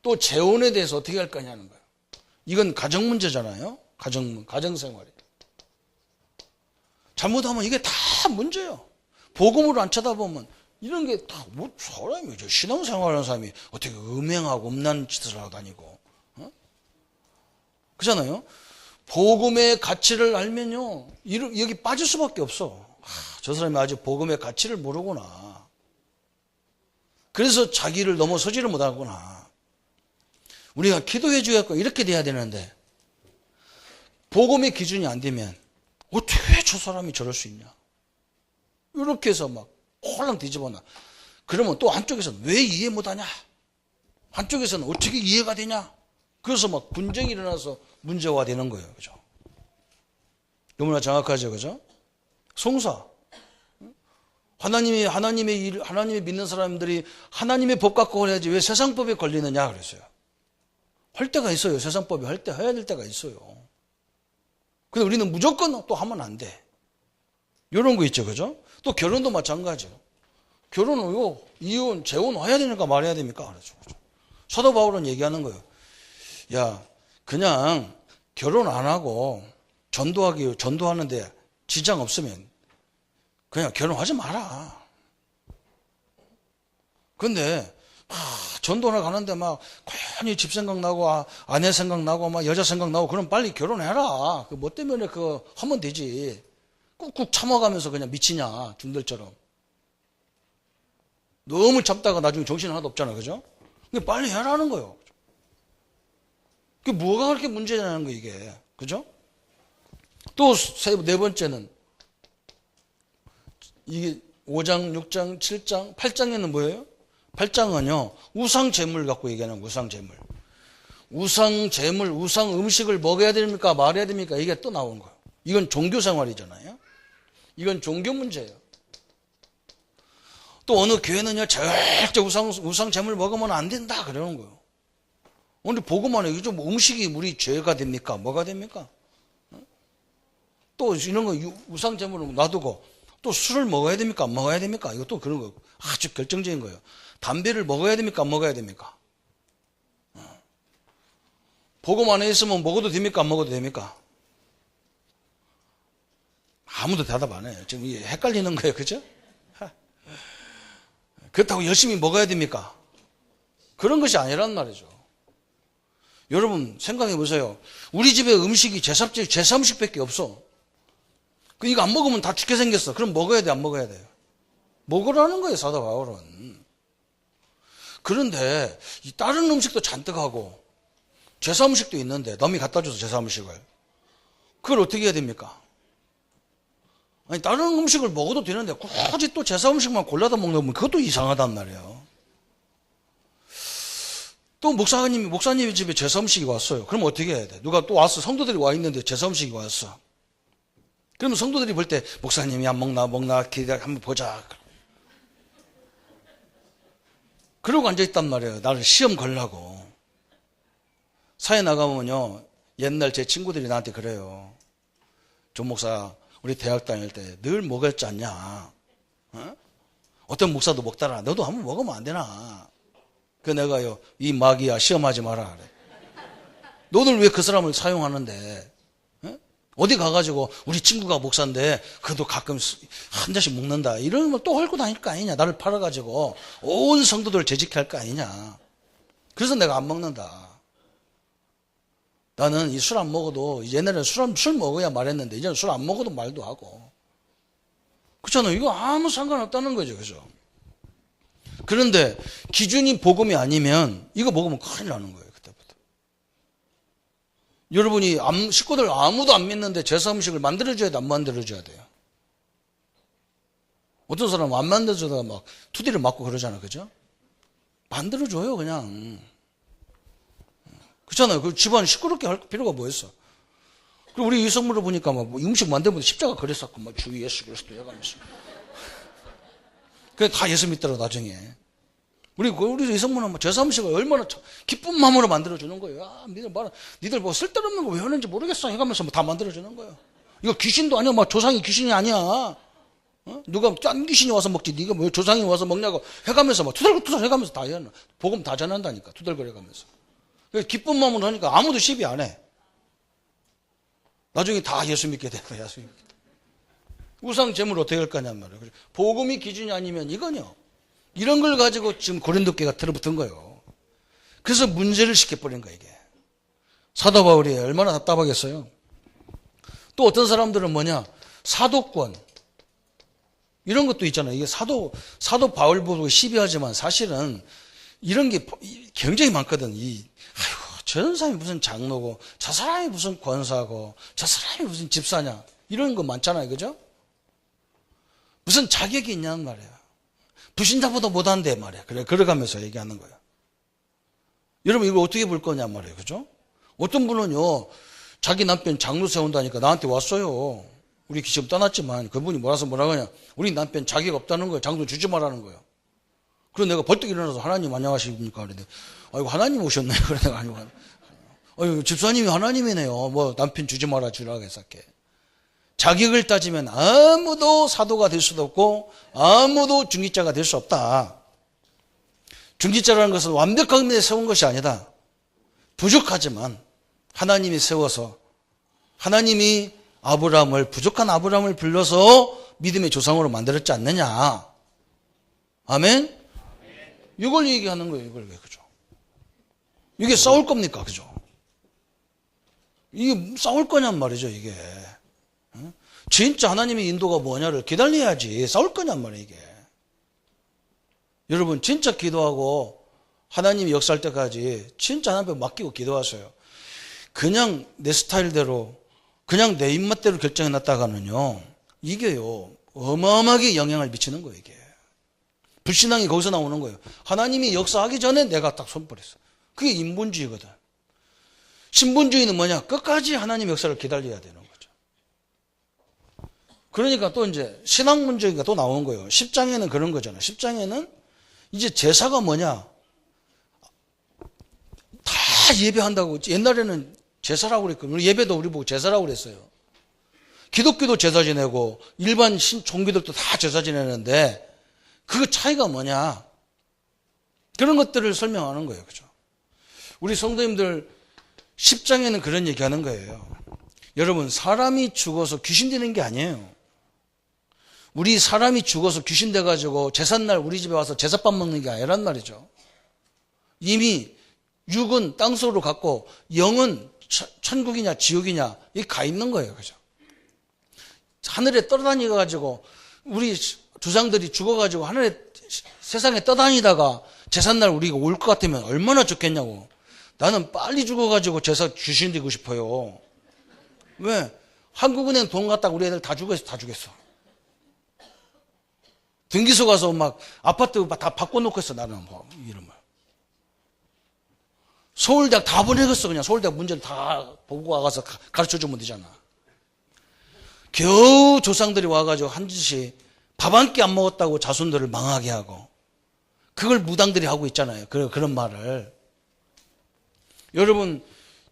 또 재혼에 대해서 어떻게 할 거냐는 거예요. 이건 가정 문제잖아요. 가정생활이. 잘못하면 이게 다 문제예요. 복음으로 안 쳐다보면 이런 게 다 사람이 신앙생활하는 사람이 어떻게 음행하고 음란 짓을 하고 다니고 그렇잖아요. 복음의 가치를 알면요 여기 빠질 수밖에 없어. 저 사람이 아직 복음의 가치를 모르구나. 그래서 자기를 넘어서지를 못하구나. 우리가 기도해 주겠고 이렇게 돼야 되는데 복음의 기준이 안 되면 어떻게 저 사람이 저럴 수 있냐. 이렇게 해서 막 홀랑 뒤집어놔. 그러면 또 한쪽에서는 왜 이해 못하냐. 한쪽에서는 어떻게 이해가 되냐. 그래서 막 분쟁이 일어나서 문제화 되는 거예요. 그죠? 너무나 정확하죠. 그죠? 송사. 하나님의 믿는 사람들이 하나님의 법 갖고 해야지 왜 세상 법에 걸리느냐 그랬어요. 할 때가 있어요. 세상 법이 할 때 해야 될 때가 있어요. 근데 우리는 무조건 또 하면 안 돼. 이런 거 있죠. 그죠? 또 결혼도 마찬가지예요. 결혼은 이혼, 재혼 해야 되니까 말해야 됩니까? 그렇죠. 사도 바울은 얘기하는 거예요. 야, 그냥 결혼 안 하고 전도하는데 지장 없으면 그냥 결혼하지 마라. 근데 전도나 가는데 막 괜히 집 생각나고 아내 생각나고 막 여자 생각나고 그럼 빨리 결혼해라. 뭐 때문에 그거 하면 되지. 꾹꾹 참아가면서 그냥 미치냐 중들처럼. 너무 참다가 나중에 정신 하나도 없잖아. 그죠? 근데 빨리 해라는 거예요. 그게 뭐가 그렇게 문제냐는 거 이게. 그죠? 또 네 번째는 이게 5장, 6장, 7장, 8장에는 뭐예요? 8장은요. 우상 제물 갖고 얘기하는 우상 제물. 우상 제물, 우상 음식을 먹어야 됩니까? 말해야 됩니까? 이게 또 나오는 거예요. 이건 종교 생활이잖아요. 이건 종교 문제예요. 또 어느 교회는요. 절대 우상 제물 먹으면 안 된다 그러는 거예요. 근데 보고만 해요. 좀 음식이 우리 죄가 됩니까? 뭐가 됩니까? 또 이런 거 우상 제물을 놔두고 또 술을 먹어야 됩니까? 안 먹어야 됩니까? 이것도 그런 거 아주 결정적인 거예요. 담배를 먹어야 됩니까? 안 먹어야 됩니까? 복음 안에 있으면 먹어도 됩니까? 안 먹어도 됩니까? 아무도 대답 안 해요. 지금 이게 헷갈리는 거예요. 그죠? 그렇다고 열심히 먹어야 됩니까? 그런 것이 아니란 말이죠. 여러분 생각해 보세요. 우리 집에 음식이 제사 음식밖에 없어. 이거 안 먹으면 다 죽게 생겼어. 그럼 먹어야 돼, 안 먹어야 돼요? 먹으라는 거예요, 사도 바울은. 그런데 이 다른 음식도 잔뜩 하고 제사 음식도 있는데 남이 갖다 줘서 제사 음식을 그걸 어떻게 해야 됩니까? 아니 다른 음식을 먹어도 되는데 굳이 또 제사 음식만 골라다 먹는 건 그것도 이상하단 말이에요. 또 목사님이 집에 제사 음식이 왔어요. 그럼 어떻게 해야 돼? 누가 또 왔어. 성도들이 와 있는데 제사 음식이 왔어. 그러면 성도들이 볼 때 목사님이 안 먹나 기다려 한번 보자. 그러고 앉아있단 말이에요. 나를 시험 걸라고. 사회 나가면요. 옛날 제 친구들이 나한테 그래요. 조 목사 우리 대학 다닐 때 늘 먹을 줄 않냐. 어떤 목사도 먹더라. 너도 한번 먹으면 안 되나. 그 내가요. 이 마귀야 시험하지 마라. 그래. 너들 왜 그 사람을 사용하는데. 어디 가가지고 우리 친구가 목사인데 그도 가끔 한 잔씩 먹는다. 이러면 또 헐고 다닐 거 아니냐. 나를 팔아가지고 온 성도들을 재직해 할 거 아니냐. 그래서 내가 안 먹는다. 나는 이 술 안 먹어도 옛날에는 술 먹어야 말했는데 이제는 술 안 먹어도 말도 하고. 그렇잖아요. 이거 아무 상관없다는 거죠. 그죠? 그런데 기준이 복음이 아니면 이거 먹으면 큰일 나는 거예요. 여러분이 식구들 아무도 안 믿는데 제사 음식을 만들어줘야 돼, 안 만들어줘야 돼요? 어떤 사람은 안 만들어줘다가 막 투디를 맞고 그러잖아, 그죠? 만들어줘요, 그냥. 그렇잖아요. 그 집안 시끄럽게 할 필요가 뭐 있어? 그리고 우리 이성물을 보니까 막 음식 만들면 십자가 그랬었고, 막 주 예수 그리스도 해가면서. 그게 다 예수 믿더라, 나중에. 우리 이성문은 뭐 제사 음식을 얼마나 기쁜 마음으로 만들어주는 거예요. 아, 니들 뭐 쓸데없는 거 왜 하는지 모르겠어. 해가면서 뭐 다 만들어주는 거예요. 이거 귀신도 아니야. 막 조상이 귀신이 아니야. 누가 짠 귀신이 와서 먹지. 니가 왜 조상이 와서 먹냐고 해가면서 막 투덜투덜 해가면서 다 해요. 복음 다 전한다니까. 투덜거려가면서. 기쁜 마음으로 하니까 아무도 시비 안 해. 나중에 다 예수 믿게 된 거야. 예수 믿게. 우상 제물 어떻게 할 거냔 말이에요. 복음이 기준이 아니면 이거요. 이런 걸 가지고 지금 고린도교가 들어붙은 거예요. 그래서 문제를 시켜버린 거예요, 이게. 사도 바울이 얼마나 답답하겠어요. 또 어떤 사람들은 뭐냐, 사도권. 이런 것도 있잖아요. 이게 사도 바울 보고 시비하지만 사실은 이런 게 굉장히 많거든. 저 사람이 무슨 장로고, 저 사람이 무슨 권사고, 저 사람이 무슨 집사냐. 이런 거 많잖아요. 그죠? 무슨 자격이 있냐는 말이야. 부신자보다 못한데 말이야. 그래, 걸어가면서 얘기하는 거야. 여러분, 이걸 어떻게 볼 거냐 말이에요. 그죠? 어떤 분은요, 자기 남편 장로 세운다니까 나한테 왔어요. 우리 지금 떠났지만 그분이 뭐라고 하냐. 우리 남편 자격 없다는 거예요. 장로 주지 말라는 거예요. 그래서 내가 벌떡 일어나서 하나님 안녕하십니까? 그랬는데, 아이고, 하나님 오셨나요? 그래, 내가 아니고, 아이고, 집사님이 하나님이네요. 뭐, 남편 주지 마라 주라고 했었게. 자격을 따지면 아무도 사도가 될 수도 없고, 아무도 중직자가 될 수 없다. 중직자라는 것은 완벽하게 세운 것이 아니다. 부족하지만, 하나님이 세워서, 하나님이 부족한 아브라함을 불러서 믿음의 조상으로 만들었지 않느냐. 아멘? 이걸 얘기하는 거예요, 이걸 왜, 그죠? 이게 싸울 겁니까, 그죠? 이게 싸울 거냔 말이죠, 이게. 진짜 하나님의 인도가 뭐냐를 기다려야지. 싸울 거냔 말이에요, 이게. 여러분, 진짜 기도하고 하나님이 역사할 때까지 진짜 하나님 앞에 맡기고 기도하세요. 그냥 내 스타일대로, 그냥 내 입맛대로 결정해놨다가는요, 이게요, 어마어마하게 영향을 미치는 거예요, 이게. 불신앙이 거기서 나오는 거예요. 하나님이 역사하기 전에 내가 딱 손버렸어. 그게 인본주의거든. 신본주의는 뭐냐? 끝까지 하나님 역사를 기다려야 되는 거죠. 그러니까 또 이제 신앙 문제가 또 나오는 거예요. 10장에는 그런 거잖아요. 10장에는 이제 제사가 뭐냐? 다 예배한다고. 옛날에는 제사라고 그랬거든요. 예배도 우리 보고 제사라고 그랬어요. 기독교도 제사 지내고 일반 종교들도 다 제사 지내는데 그 차이가 뭐냐? 그런 것들을 설명하는 거예요. 그죠? 우리 성도님들 10장에는 그런 얘기 하는 거예요. 여러분, 사람이 죽어서 귀신 되는 게 아니에요. 우리 사람이 죽어서 귀신 돼가지고 제삿날 우리 집에 와서 제사밥 먹는 게 아니란 말이죠. 이미 육은 땅속으로 갔고 영은 천국이냐 지옥이냐 이게 가 있는 거예요. 그죠? 하늘에 떠다니가지고 우리 조상들이 죽어가지고 하늘에 세상에 떠다니다가 제삿날 우리가 올 것 같으면 얼마나 좋겠냐고. 나는 빨리 죽어가지고 제사 귀신 되고 싶어요. 왜? 한국은행 돈 갖다가 우리 애들 다 죽였어. 등기소 가서 막 아파트 다 바꿔놓고 있어. 나는 뭐 이름을. 서울대학 다 보내겠어. 그냥 서울대학 문제를 다 보고 와가서 가르쳐주면 되잖아. 겨우 조상들이 와가지고 한 짓이 밥 한 끼 안 먹었다고 자손들을 망하게 하고 그걸 무당들이 하고 있잖아요. 그런 말을. 여러분,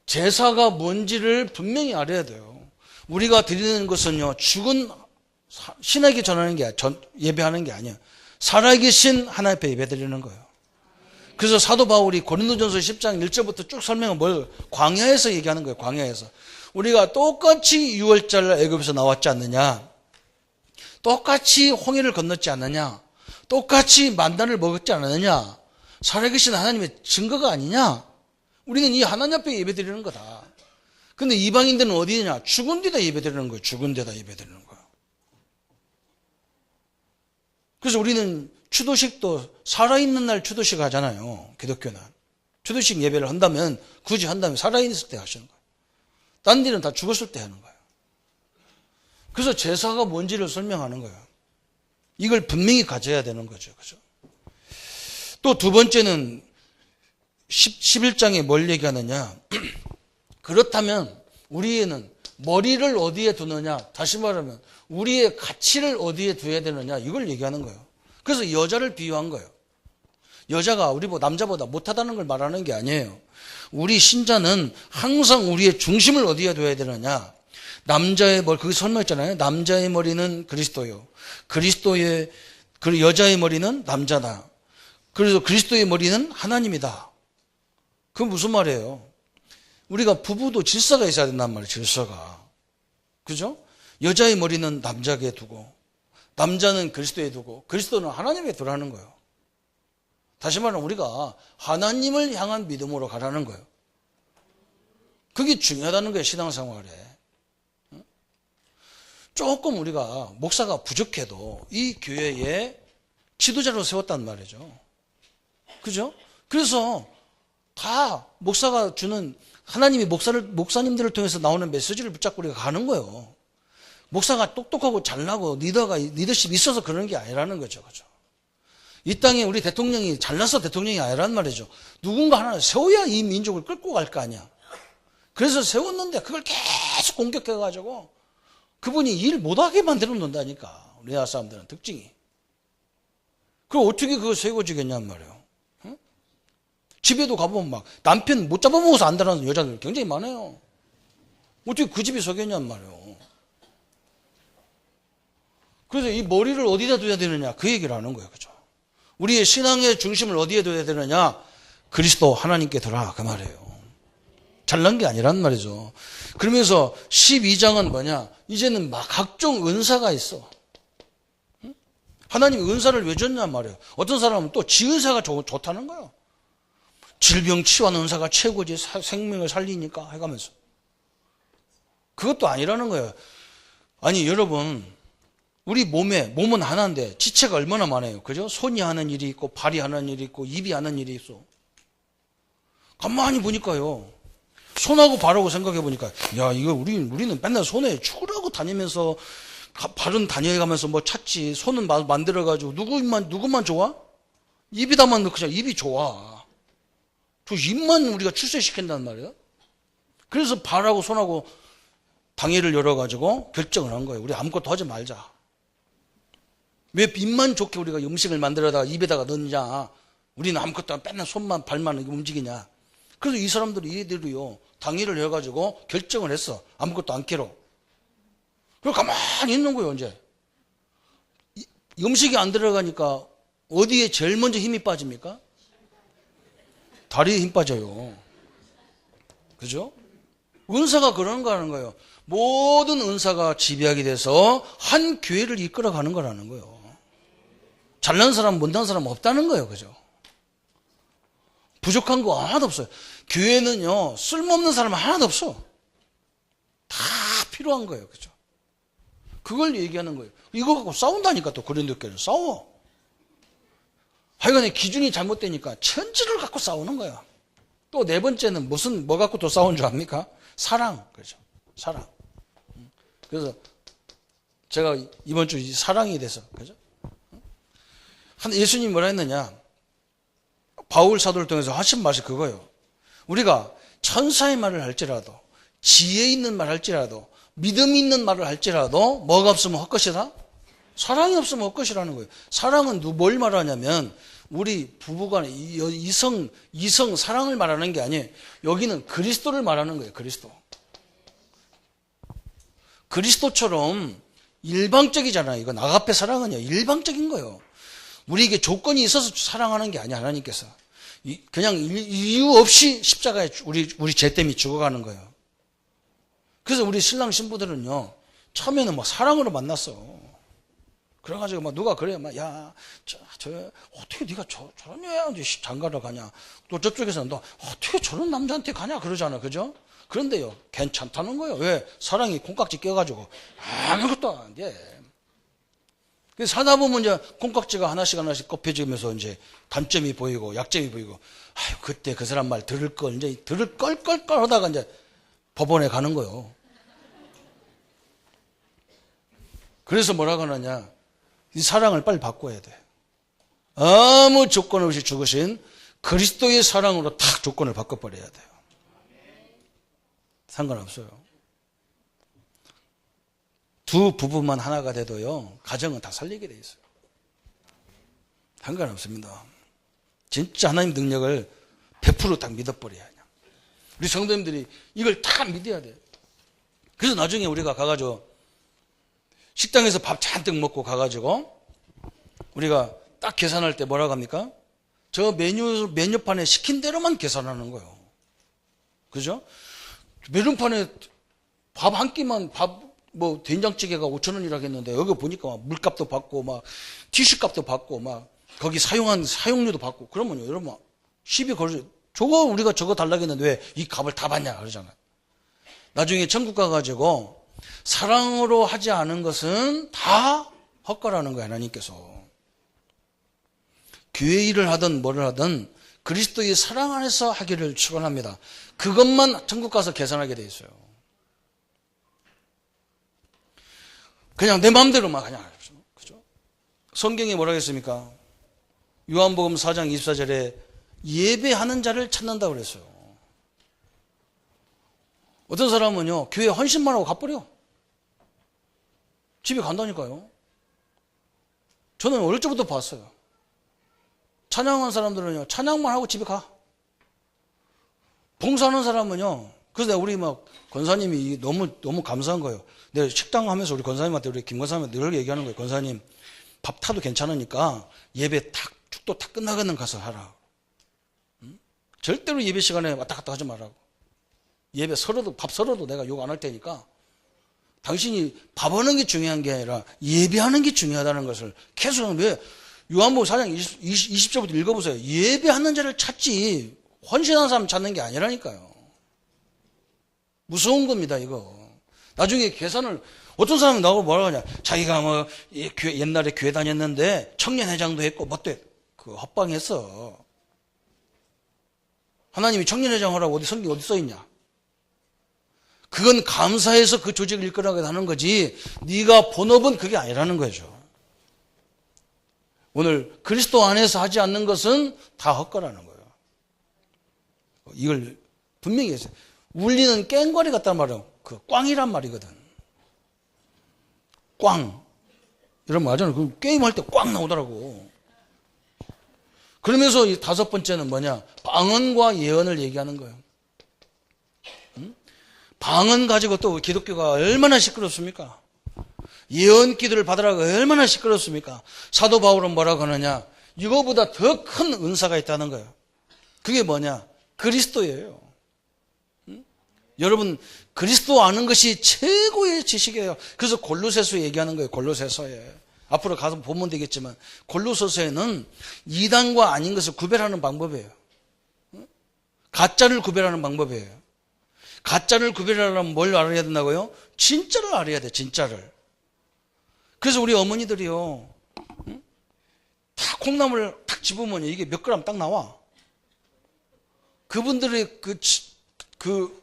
제사가 뭔지를 분명히 알아야 돼요. 우리가 드리는 것은요, 죽은 신에게 전하는 게, 예배하는 게 아니에요. 살아계신 하나님 앞에 예배 드리는 거예요. 그래서 사도 바울이 고린도전서 10장 1절부터 쭉 설명은 광야에서 얘기하는 거예요. 광야에서. 우리가 똑같이 6월절 애굽에서 나왔지 않느냐. 똑같이 홍해를 건넜지 않느냐. 똑같이 만난을 먹었지 않느냐. 살아계신 하나님의 증거가 아니냐. 우리는 이 하나님 앞에 예배 드리는 거다. 근데 이방인들은 어디냐? 죽은 데다 예배 드리는 거예요. 죽은 데다 예배 드리는 거예요. 그래서 우리는 추도식도 살아있는 날 추도식 하잖아요. 기독교는. 추도식 예배를 한다면, 굳이 한다면 살아있을 때 하시는 거예요. 딴 데는 다 죽었을 때 하는 거예요. 그래서 제사가 뭔지를 설명하는 거예요. 이걸 분명히 가져야 되는 거죠. 그죠? 또 두 번째는 11장에 뭘 얘기하느냐. 그렇다면 우리는 머리를 어디에 두느냐. 다시 말하면 우리의 가치를 어디에 두어야 되느냐. 이걸 얘기하는 거예요. 그래서 여자를 비유한 거예요. 여자가 남자보다 못하다는 걸 말하는 게 아니에요. 우리 신자는 항상 우리의 중심을 어디에 둬야 되느냐. 남자의 머리, 그게 설명했잖아요. 남자의 머리는 그리스도요. 그리고 여자의 머리는 남자다. 그래서 그리스도의 머리는 하나님이다. 그건 무슨 말이에요? 우리가 부부도 질서가 있어야 된단 말이에요. 질서가. 그죠? 여자의 머리는 남자에게 두고 남자는 그리스도에 두고 그리스도는 하나님에 두라는 거예요. 다시 말하면 우리가 하나님을 향한 믿음으로 가라는 거예요. 그게 중요하다는 거예요. 신앙생활에. 조금 우리가 목사가 부족해도 이 교회에 지도자로 세웠단 말이죠. 그죠? 그래서 다 목사가 주는 하나님이 목사님들을 통해서 나오는 메시지를 붙잡고 우리가 가는 거예요. 목사가 똑똑하고 잘나고 리더십 있어서 그러는 게 아니라는 거죠. 그죠? 이 땅에 우리 대통령이 잘나서 대통령이 아니란 말이죠. 누군가 하나 세워야 이 민족을 끌고 갈 거 아니야. 그래서 세웠는데 그걸 계속 공격해가지고 그분이 일 못하게 만들어 놓는다니까. 우리나라 사람들은 특징이. 그럼 어떻게 그거 세워지겠냔 말이에요. 응? 집에도 가보면 막 남편 못 잡아먹어서 안다는 여자들 굉장히 많아요. 어떻게 그 집이 서겠냔 말이에요. 그래서 이 머리를 어디다 둬야 되느냐 그 얘기를 하는 거예요. 그죠? 우리의 신앙의 중심을 어디에 둬야 되느냐? 그리스도 하나님께 두라 그 말이에요. 잘난 게 아니란 말이죠. 그러면서 12장은 뭐냐? 이제는 막 각종 은사가 있어. 응? 하나님이 은사를 왜 줬냔 말이에요. 어떤 사람은 또 지 은사가 좋다는 거예요. 질병 치유하는 은사가 최고지, 생명을 살리니까 해가면서. 그것도 아니라는 거예요. 아니 여러분, 우리 몸은 하나인데 지체가 얼마나 많아요. 그죠? 손이 하는 일이 있고 발이 하는 일이 있고 입이 하는 일이 있어. 가만히 보니까요. 손하고 발하고 생각해 보니까 야 이거 우리는 맨날 손에 축구하고 다니면서 발은 다녀가면서 뭐 찾지. 손은 만들어가지고 누구만 좋아? 입에다만 넣고 입이 좋아. 저 입만 우리가 출세시킨단 말이에요. 그래서 발하고 손하고 당회를 열어가지고 결정을 한 거예요. 우리 아무것도 하지 말자. 왜 입만 좋게 우리가 음식을 만들어다가 입에다가 넣느냐. 우리는 아무것도 맨날 손만 발만 움직이냐. 그래서 이 사람들이 얘들이요 당회를 해가지고 결정을 했어. 아무것도 안 캐로. 그리고 가만히 있는 거예요. 이제 음식이 안 들어가니까 어디에 제일 먼저 힘이 빠집니까? 다리에 힘 빠져요. 그죠? 은사가 그런 거 하는 거예요. 모든 은사가 집약이 돼서 한 교회를 이끌어가는 거라는 거예요. 잘난 사람, 못난 사람 없다는 거예요. 그죠? 부족한 거 하나도 없어요. 교회는요, 쓸모없는 사람 하나도 없어. 다 필요한 거예요. 그죠? 그걸 얘기하는 거예요. 이거 갖고 싸운다니까 또 고린도 교회는 싸워. 하여간에 기준이 잘못되니까 천지를 갖고 싸우는 거야. 또 네 번째는 뭐 갖고 또 싸운 줄 압니까? 사랑. 그죠? 사랑. 그래서 제가 이번 주 사랑이 돼서, 그죠? 예수님이 뭐라 했느냐? 바울 사도를 통해서 하신 말이 그거예요. 우리가 천사의 말을 할지라도, 지혜 있는 말 할지라도, 믿음 있는 말을 할지라도, 뭐가 없으면 헛것이다? 사랑이 없으면 헛것이라는 거예요. 사랑은 뭘 말하냐면, 우리 부부간의 이성 사랑을 말하는 게 아니에요. 여기는 그리스도를 말하는 거예요. 그리스도처럼 일방적이잖아요. 이건 아가페 사랑은요. 일방적인 거예요. 우리에게 조건이 있어서 사랑하는 게 아니야. 하나님께서. 그냥 이유 없이 십자가에 우리 죄 때문에 죽어가는 거예요. 그래서 우리 신랑 신부들은요. 처음에는 막 사랑으로 만났어. 그래가지고 막 누가 그래요. 막 야, 어떻게 네가 저런 여자한테 장가를 가냐. 또 저쪽에서는 너 어떻게 저런 남자한테 가냐 그러잖아. 그죠? 그런데요. 괜찮다는 거예요. 왜? 사랑이 콩깍지 껴가지고 아무것도 안 돼. 그래서 사다 보면 이제 콩깍지가 하나씩 꼽혀지면서 이제 단점이 보이고 약점이 보이고 아유 그때 그 사람 말 들을 걸 하다가 이제 법원에 가는 거예요. 그래서 뭐라고 하느냐. 이 사랑을 빨리 바꿔야 돼. 아무 조건 없이 죽으신 그리스도의 사랑으로 탁 조건을 바꿔버려야 돼요. 상관없어요. 두 부부만 하나가 돼도요, 가정은 다 살리게 돼 있어요. 상관없습니다. 진짜 하나님 능력을 100% 딱 믿어버려야 해요. 우리 성도님들이 이걸 다 믿어야 돼요. 그래서 나중에 우리가 가가지고 식당에서 밥 잔뜩 먹고 가가지고 우리가 딱 계산할 때 뭐라고 합니까? 저 메뉴판에 시킨 대로만 계산하는 거예요. 그죠? 메뉴판에 밥 한 끼만 된장찌개가 5,000원이라고 했는데 여기 보니까 막 물값도 받고 막 티슈값도 받고 막 거기 사용료도 받고 그러면요 여러분 시비 걸죠. 우리가 저거 달라고 했는데 왜 이 값을 다 받냐 그러잖아요. 나중에 천국 가가지고 사랑으로 하지 않은 것은 다 헛거라는 거예요, 하나님께서. 교회 일을 하든 뭐를 하든 그리스도의 사랑 안에서 하기를 축원합니다. 그것만 천국 가서 계산하게 돼 있어요. 그냥 내 마음대로만 그냥. 그죠? 성경이 뭐라고 했습니까? 요한복음 4장 24절에 예배하는 자를 찾는다고 그랬어요. 어떤 사람은요, 교회 헌신만 하고 가버려. 집에 간다니까요. 저는 어릴 적부터 봤어요. 찬양하는 사람들은요, 찬양만 하고 집에 가. 봉사하는 사람은요, 그래서 우리 막 권사님이 너무 감사한 거예요. 내가 식당 하면서 우리 권사님한테, 우리 김 권사님한테 늘 얘기하는 거예요. 권사님, 밥 타도 괜찮으니까 예배 축도 다 끝나거든 가서 하라. 응? 절대로 예배 시간에 왔다 갔다 하지 말라고. 예배 밥 서러도 내가 욕 안 할 테니까 당신이 밥 하는 게 중요한 게 아니라 예배하는 게 중요하다는 것을 계속. 왜? 요한복음 4장 20절부터 읽어보세요. 예배하는 자를 찾지 헌신하는 사람 찾는 게 아니라니까요. 무서운 겁니다, 이거. 나중에 계산을, 어떤 사람은 나오고 뭐라고 하냐. 자기가 뭐 옛날에 교회 다녔는데 청년회장도 했고 그 헛방했어. 하나님이 청년회장 하라고 성경 어디 써 있냐. 그건 감사해서 그 조직을 이끌어가게 하는 거지 네가 본업은 그게 아니라는 거죠. 오늘 그리스도 안에서 하지 않는 것은 다 헛거라는 거예요. 이걸 분명히 했어요. 울리는 깽거리 같단 말이에요. 그 꽝이란 말이거든. 꽝. 이런 말 하잖아요. 그 게임할 때 꽝 나오더라고. 그러면서 이 다섯 번째는 뭐냐? 방언과 예언을 얘기하는 거예요. 방언 가지고 또 기독교가 얼마나 시끄럽습니까? 예언 기도를 받으라고 얼마나 시끄럽습니까? 사도 바울은 뭐라고 하느냐? 이거보다 더 큰 은사가 있다는 거예요. 그게 뭐냐? 그리스도예요. 여러분, 그리스도 아는 것이 최고의 지식이에요. 그래서 골로새서 얘기하는 거예요. 골로새서에. 앞으로 가서 보면 되겠지만 골로새서에는 이단과 아닌 것을 구별하는 방법이에요. 가짜를 구별하는 방법이에요. 가짜를 구별하려면 뭘 알아야 된다고요? 진짜를 알아야 돼, 진짜를. 그래서 우리 어머니들이요, 다 콩나물 탁 집으면 이게 몇 그램 딱 나와. 그분들의 그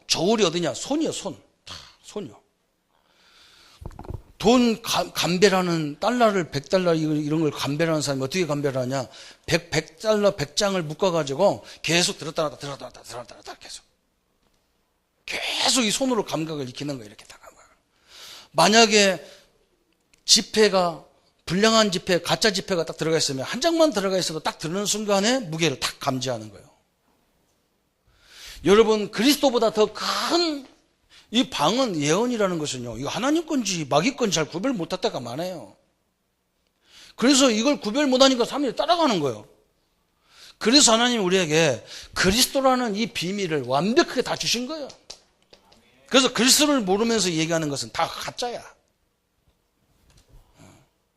저울이 어디냐? 손이요, 손. 손이요. 돈 감별하는 달러를 100달러 이런 걸 감별하는 사람이 어떻게 감별하냐? 100달러 100장을 묶어가지고 계속 들었다 놨다 계속 이 손으로 감각을 익히는 거예요. 이렇게 다 감각을. 만약에 지폐가 불량한 지폐, 가짜 지폐가 딱 들어가 있으면 한 장만 들어가 있어도 딱 들는 순간에 무게를 딱 감지하는 거예요. 여러분, 그리스도보다 더 큰 이 방언 예언이라는 것은요, 이거 하나님 건지 마귀 건지 잘 구별 못할 때가 많아요. 그래서 이걸 구별 못하니까 사람들이 따라가는 거예요. 그래서 하나님 우리에게 그리스도라는 이 비밀을 완벽하게 다 주신 거예요. 그래서 그리스도를 모르면서 얘기하는 것은 다 가짜야.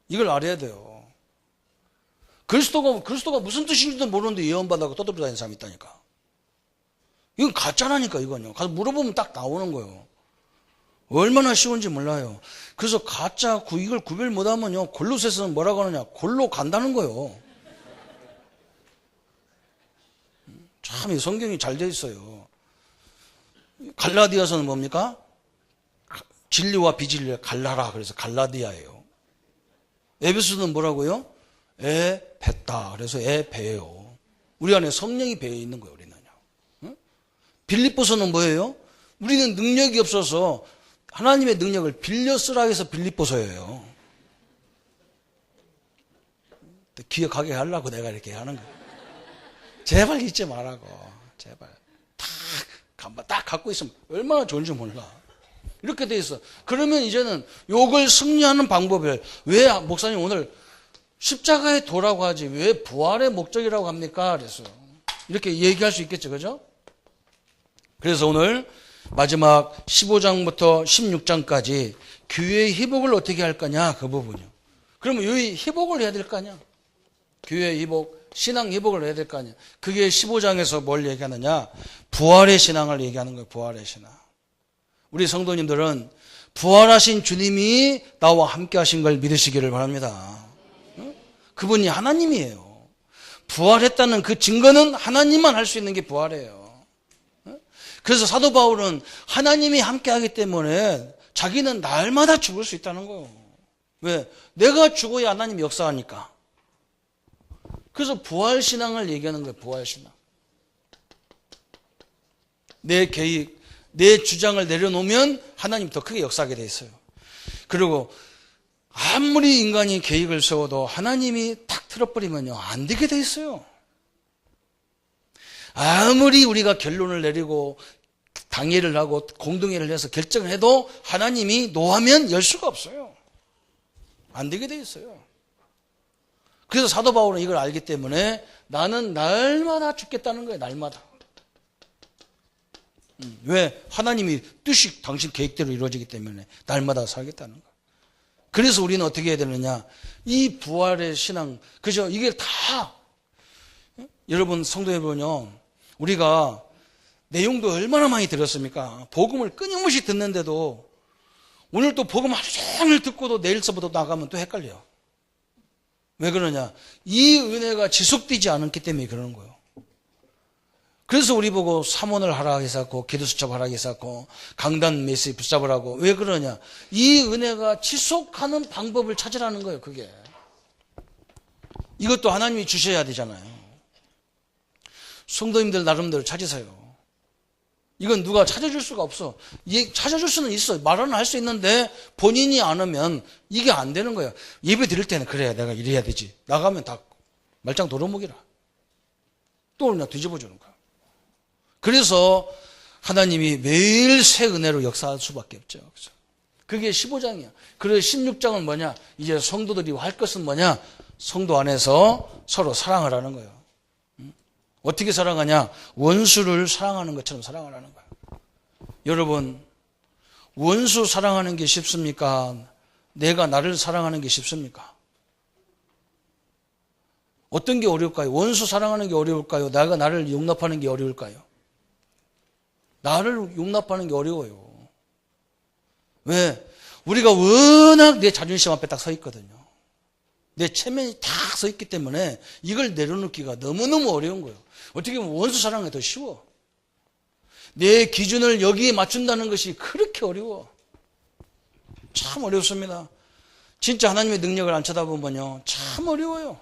이걸 알아야 돼요. 그리스도가 무슨 뜻인지도 모르는데 예언받아고 떠들어다니는 사람이 있다니까. 이건 가짜라니까, 이건요. 가서 물어보면 딱 나오는 거예요. 얼마나 쉬운지 몰라요. 그래서 가짜, 이걸 구별 못하면요, 골로새서는 뭐라고 하느냐? 골로 간다는 거예요. 참, 이 성경이 잘 돼 있어요. 갈라디아서는 뭡니까? 진리와 비진리를 갈라라. 그래서 갈라디아예요. 에베소는 뭐라고요? 배다. 그래서 배요. 우리 안에 성령이 배어 있는 거예요, 우리는요. 응? 빌립보서는 뭐예요? 우리는 능력이 없어서 하나님의 능력을 빌려 쓰라 해서 빌립보서예요. 기억하게 하려고 내가 이렇게 하는 거예요. 제발 잊지 말라고. 제발. 딱 갖고 있으면 얼마나 좋은지 몰라. 이렇게 돼 있어. 그러면 이제는 욕을 승리하는 방법을, 왜 목사님 오늘 십자가의 도라고 하지 왜 부활의 목적이라고 합니까? 그래서 이렇게 얘기할 수 있겠죠, 그죠? 그래서 오늘 마지막 15장부터 16장까지 교회의 회복을 어떻게 할 거냐, 그 부분이요. 그러면 이 회복을 해야 될 거 아니야? 교회의 회복, 신앙 회복을 해야 될 거 아니야? 그게 15장에서 뭘 얘기하느냐? 부활의 신앙을 얘기하는 거예요, 부활의 신앙. 우리 성도님들은 부활하신 주님이 나와 함께 하신 걸 믿으시기를 바랍니다. 그분이 하나님이에요. 부활했다는 그 증거는 하나님만 할 수 있는 게 부활이에요. 그래서 사도 바울은 하나님이 함께 하기 때문에 자기는 날마다 죽을 수 있다는 거예요. 왜? 내가 죽어야 하나님이 역사하니까. 그래서 부활신앙을 얘기하는 거예요. 부활신앙. 내 계획, 내 주장을 내려놓으면 하나님이 더 크게 역사하게 돼 있어요. 그리고 아무리 인간이 계획을 세워도 하나님이 탁 틀어버리면요 안 되게 돼 있어요. 아무리 우리가 결론을 내리고 당회를 하고 공동회를 해서 결정을 해도 하나님이 노하면 열 수가 없어요. 안 되게 돼 있어요. 그래서 사도 바울은 이걸 알기 때문에 나는 날마다 죽겠다는 거예요. 날마다. 왜? 하나님이 뜻이 당신 계획대로 이루어지기 때문에 날마다 살겠다는 거예요. 그래서 우리는 어떻게 해야 되느냐? 이 부활의 신앙, 그죠? 이게 다 여러분 성도 여러분요, 우리가 내용도 얼마나 많이 들었습니까? 복음을 끊임없이 듣는데도 오늘 또 복음 하루 종일 듣고도 내일서부터 나가면 또 헷갈려요. 왜 그러냐? 이 은혜가 지속되지 않았기 때문에 그러는 거예요. 그래서 우리 보고 사모를 하라 했었고 기도 수첩 하라 했었고 강단 메시지 붙잡으라고. 왜 그러냐? 이 은혜가 지속하는 방법을 찾으라는 거예요. 그게 이것도 하나님이 주셔야 되잖아요. 성도님들 나름대로 찾으세요. 이건 누가 찾아줄 수가 없어. 찾아줄 수는 있어. 말은 할 수 있는데 본인이 안 하면 이게 안 되는 거예요. 예배 드릴 때는 그래 내가 이래야 되지. 나가면 다 말짱 도루묵이라. 또 그냥 뒤집어주는 거야. 그래서 하나님이 매일 새 은혜로 역사할 수밖에 없죠. 그게 15장이야. 그래서 16장은 뭐냐? 이제 성도들이 할 것은 뭐냐? 성도 안에서 서로 사랑을 하는 거예요. 어떻게 사랑하냐? 원수를 사랑하는 것처럼 사랑을 하는 거예요. 여러분, 원수 사랑하는 게 쉽습니까? 내가 나를 사랑하는 게 쉽습니까? 어떤 게 어려울까요? 원수 사랑하는 게 어려울까요? 내가 나를 용납하는 게 어려울까요? 나를 용납하는 게 어려워요. 왜? 우리가 워낙 내 자존심 앞에 딱 서 있거든요. 내 체면이 딱 서 있기 때문에 이걸 내려놓기가 너무너무 어려운 거예요. 어떻게 보면 원수 사랑이 더 쉬워. 내 기준을 여기에 맞춘다는 것이 그렇게 어려워. 참 어렵습니다. 진짜 하나님의 능력을 안 쳐다보면요 참 어려워요.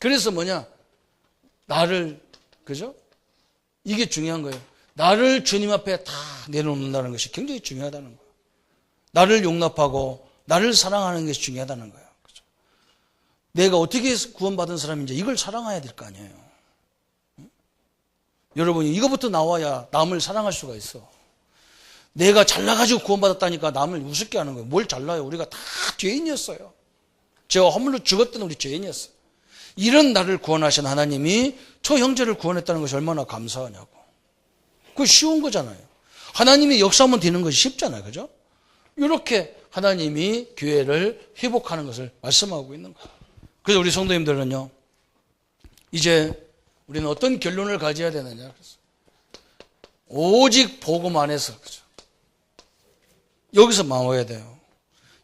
그래서 뭐냐? 나를, 그죠? 이게 중요한 거예요. 나를 주님 앞에 다 내려놓는다는 것이 굉장히 중요하다는 거예요. 나를 용납하고 나를 사랑하는 것이 중요하다는 거예요. 그죠? 내가 어떻게 구원받은 사람인지 이걸 사랑해야 될 거 아니에요. 응? 여러분이 이거부터 나와야 남을 사랑할 수가 있어. 내가 잘나가지고 구원받았다니까 남을 우습게 하는 거예요. 뭘 잘나요? 우리가 다 죄인이었어요. 죄와 허물로 죽었던 우리 죄인이었어요. 이런 나를 구원하신 하나님이 저 형제를 구원했다는 것이 얼마나 감사하냐고. 그거 쉬운 거잖아요. 하나님이 역사하면 되는 것이 쉽잖아요. 그죠? 이렇게 하나님이 교회를 회복하는 것을 말씀하고 있는 거예요. 그래서 우리 성도님들은요, 이제 우리는 어떤 결론을 가져야 되느냐. 오직 복음 안에서, 그죠? 여기서 나와야 돼요.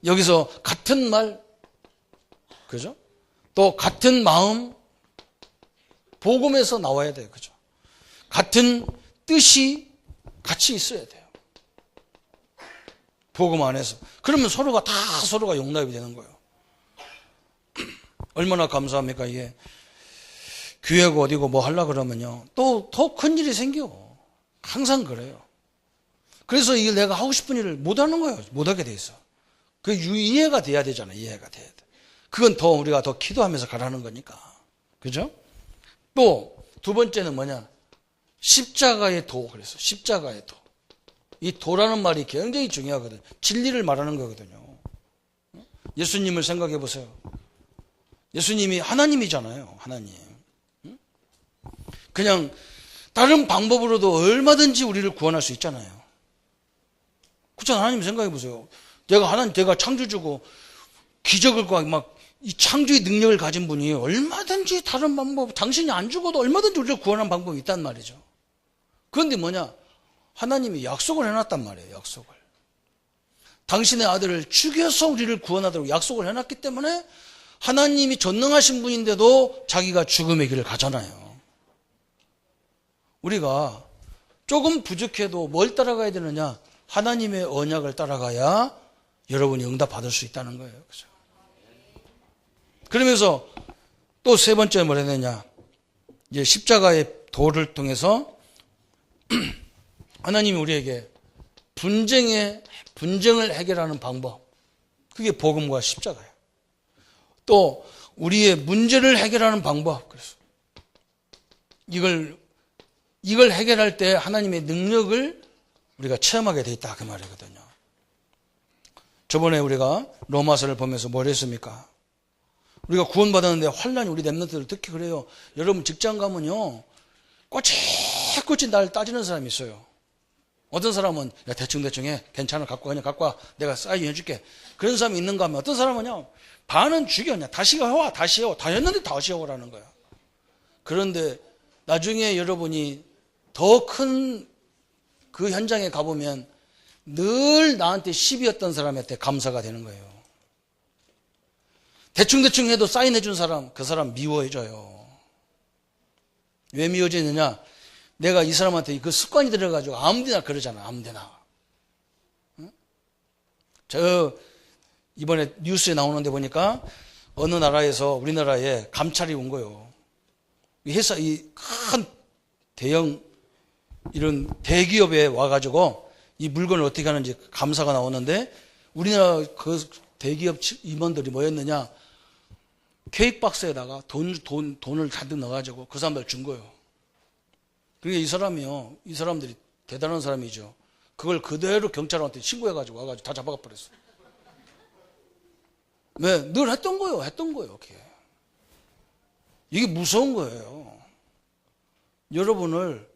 여기서 같은 말, 그죠? 또 같은 마음, 복음에서 나와야 돼요. 그죠? 같은 뜻이 같이 있어야 돼요. 복음 안에서. 그러면 서로가 다 서로가 용납이 되는 거예요. 얼마나 감사합니까, 이게. 교회가 어디고 뭐 하려고 그러면요. 또 더 큰 일이 생겨. 항상 그래요. 그래서 이게 내가 하고 싶은 일을 못 하는 거예요. 못 하게 돼 있어. 그 이해가 돼야 되잖아요. 이해가 돼야 돼. 그건 더 우리가 더 기도하면서 가라는 거니까. 그죠? 또 두 번째는 뭐냐? 십자가의 도. 그래서 십자가의 도. 이 도라는 말이 굉장히 중요하거든요. 진리를 말하는 거거든요. 예수님을 생각해 보세요. 예수님이 하나님이잖아요. 하나님. 그냥 다른 방법으로도 얼마든지 우리를 구원할 수 있잖아요. 그렇죠? 하나님 생각해 보세요. 내가 창조주고 기적을 막 이 창조의 능력을 가진 분이 얼마든지 다른 방법, 당신이 안 죽어도 얼마든지 우리를 구원하는 방법이 있단 말이죠. 그런데 뭐냐? 하나님이 약속을 해놨단 말이에요. 약속을. 당신의 아들을 죽여서 우리를 구원하도록 약속을 해놨기 때문에 하나님이 전능하신 분인데도 자기가 죽음의 길을 가잖아요. 우리가 조금 부족해도 뭘 따라가야 되느냐? 하나님의 언약을 따라가야 여러분이 응답받을 수 있다는 거예요. 그죠? 그러면서 또 세 번째 뭐라 해야 되냐? 이제 십자가의 도를 통해서 하나님이 우리에게 분쟁을 해결하는 방법. 그게 복음과 십자가예요. 또 우리의 문제를 해결하는 방법. 그래서 이걸 해결할 때 하나님의 능력을 우리가 체험하게 돼 있다 그 말이거든요. 저번에 우리가 로마서를 보면서 뭘 했습니까? 우리가 구원받았는데 환란이 우리 렘넌트들 특히 그래요. 여러분 직장 가면요 꼬치꼬치 날 따지는 사람이 있어요. 어떤 사람은 야 대충 해 괜찮아 갖고 와 내가 사인 해줄게. 그런 사람이 있는가 하면 어떤 사람은요 반은 죽였냐 다시 해와 다 했는데 다시 해오라는 거야. 그런데 나중에 여러분이 더 큰 그 현장에 가보면 늘 나한테 시비였던 사람한테 감사가 되는 거예요. 대충 해도 사인해 준 사람, 그 사람 미워해줘요. 왜 미워지느냐? 내가 이 사람한테 그 습관이 들어가지고 아무데나 그러잖아, 아무데나. 응? 저 이번에 뉴스에 나오는데 보니까 어느 나라에서 우리나라에 감찰이 온 거예요. 이 회사, 이 큰 대형 이런 대기업에 와가지고 이 물건을 어떻게 하는지 감사가 나오는데 우리나라 그 대기업 임원들이 뭐였느냐? 케이크박스에다가 돈을 잔뜩 넣어가지고 그 사람들 준 거예요. 그러니까 이 사람들이 대단한 사람이죠. 그걸 그대로 경찰한테 신고해가지고 와가지고 다 잡아가 버렸어요. 왜? 늘 했던 거예요. 그게. 이게 무서운 거예요. 여러분을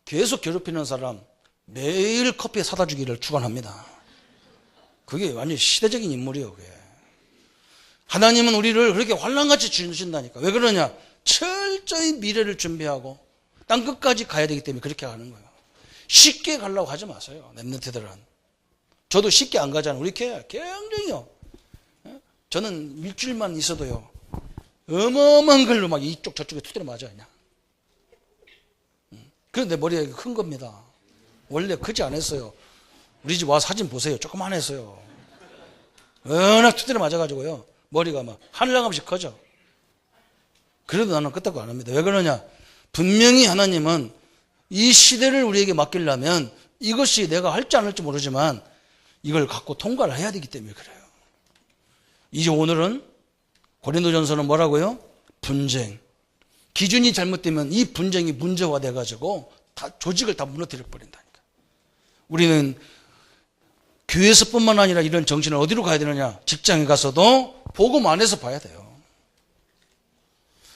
계속 괴롭히는 사람 매일 커피 사다 주기를 축원합니다. 그게 완전히 시대적인 인물이에요. 그게. 하나님은 우리를 그렇게 환란같이 주신다니까. 왜 그러냐? 철저히 미래를 준비하고 땅 끝까지 가야 되기 때문에 그렇게 가는 거예요. 쉽게 가려고 하지 마세요. 렘넌트들은. 저도 쉽게 안 가잖아요. 우리 교회 굉장히요. 저는 일주일만 있어도요. 어마어마한 걸로 막 이쪽 저쪽에 두드려 맞아요. 그냥. 그런데 머리가 큰 겁니다. 원래 크지 않았어요. 우리 집 와서 사진 보세요. 조그만 했어요. 워낙 두드려 맞아가지고요. 머리가 막 하늘나감씩 커져. 그래도 나는 끄떡도 안 합니다. 왜 그러냐? 분명히 하나님은 이 시대를 우리에게 맡기려면 이것이 내가 할지 안 할지 모르지만 이걸 갖고 통과를 해야 되기 때문에 그래요. 이제 오늘은 고린도전서는 뭐라고요? 분쟁. 기준이 잘못되면 이 분쟁이 문제화돼가지고 다 조직을 다 무너뜨려 버린다니까. 우리는 교회에서뿐만 아니라 이런 정신을 어디로 가야 되느냐? 직장에 가서도 복음 안에서 봐야 돼요.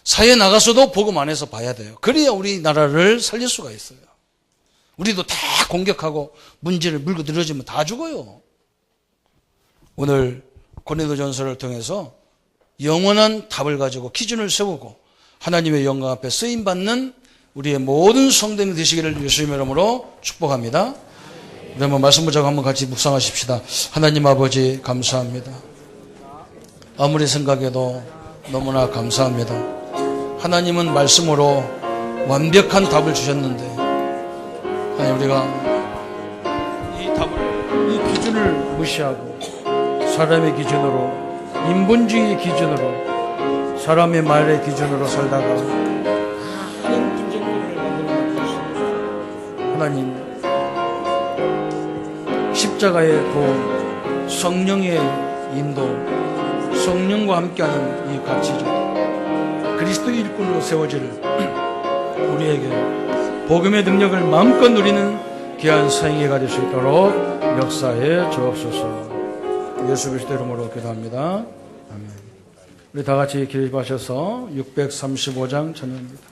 사회에 나가서도 복음 안에서 봐야 돼요. 그래야 우리나라를 살릴 수가 있어요. 우리도 다 공격하고 문제를 물고 늘어지면 다 죽어요. 오늘 고린도전서를 통해서 영원한 답을 가지고 기준을 세우고 하나님의 영광 앞에 쓰임받는 우리의 모든 성도님이 되시기를 예수님의 이름으로 축복합니다. 우리 한번 말씀 보자고 한번 같이 묵상하십시다. 하나님 아버지 감사합니다. 아무리 생각해도 너무나 감사합니다. 하나님은 말씀으로 완벽한 답을 주셨는데 하나님 우리가 이 기준을 무시하고 사람의 기준으로 인본주의의 기준으로 사람의 말의 기준으로 살다가 많은 분쟁들을 만들어내고 하나님 십자가의 도 성령의 인도 성령과 함께하는 이 가치죠. 그리스도 일꾼으로 세워질 우리에게 복음의 능력을 마음껏 누리는 귀한 생애가 될 수 있도록 역사해 주옵소서. 예수 그리스도 이름으로 기도합니다. 아멘. 우리 다 같이 기립하셔서 635장 찬양입니다.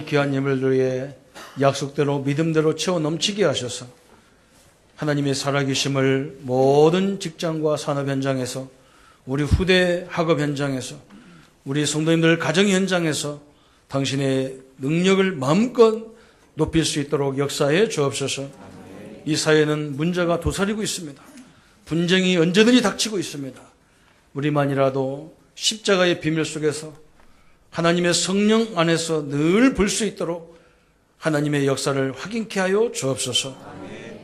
이 귀한 예물을 위해 약속대로 믿음대로 채워 넘치게 하셔서 하나님의 살아계심을 모든 직장과 산업 현장에서, 우리 후대 학업 현장에서, 우리 성도님들 가정 현장에서 당신의 능력을 마음껏 높일 수 있도록 역사해 주옵소서. 이 사회는 문제가 도사리고 있습니다. 분쟁이 언제든지 닥치고 있습니다. 우리만이라도 십자가의 비밀 속에서 하나님의 성령 안에서 늘 볼 수 있도록 하나님의 역사를 확인케 하여 주옵소서.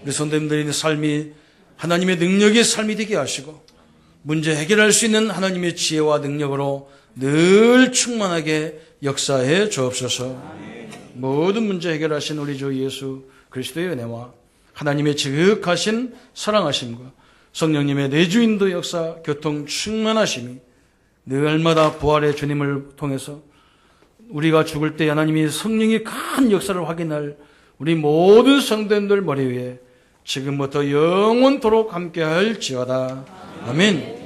우리 성도님들의 삶이 하나님의 능력의 삶이 되게 하시고 문제 해결할 수 있는 하나님의 지혜와 능력으로 늘 충만하게 역사해 주옵소서. 모든 문제 해결하신 우리 주 예수 그리스도의 은혜와 하나님의 지극하신 사랑하심과 성령님의 내주인도 역사 교통 충만하심이 늘마다 부활의 주님을 통해서 우리가 죽을 때 하나님이 성령의 큰 역사를 확인할 우리 모든 성도님들 머리 위에 지금부터 영원토록 함께할지어다. 아멘.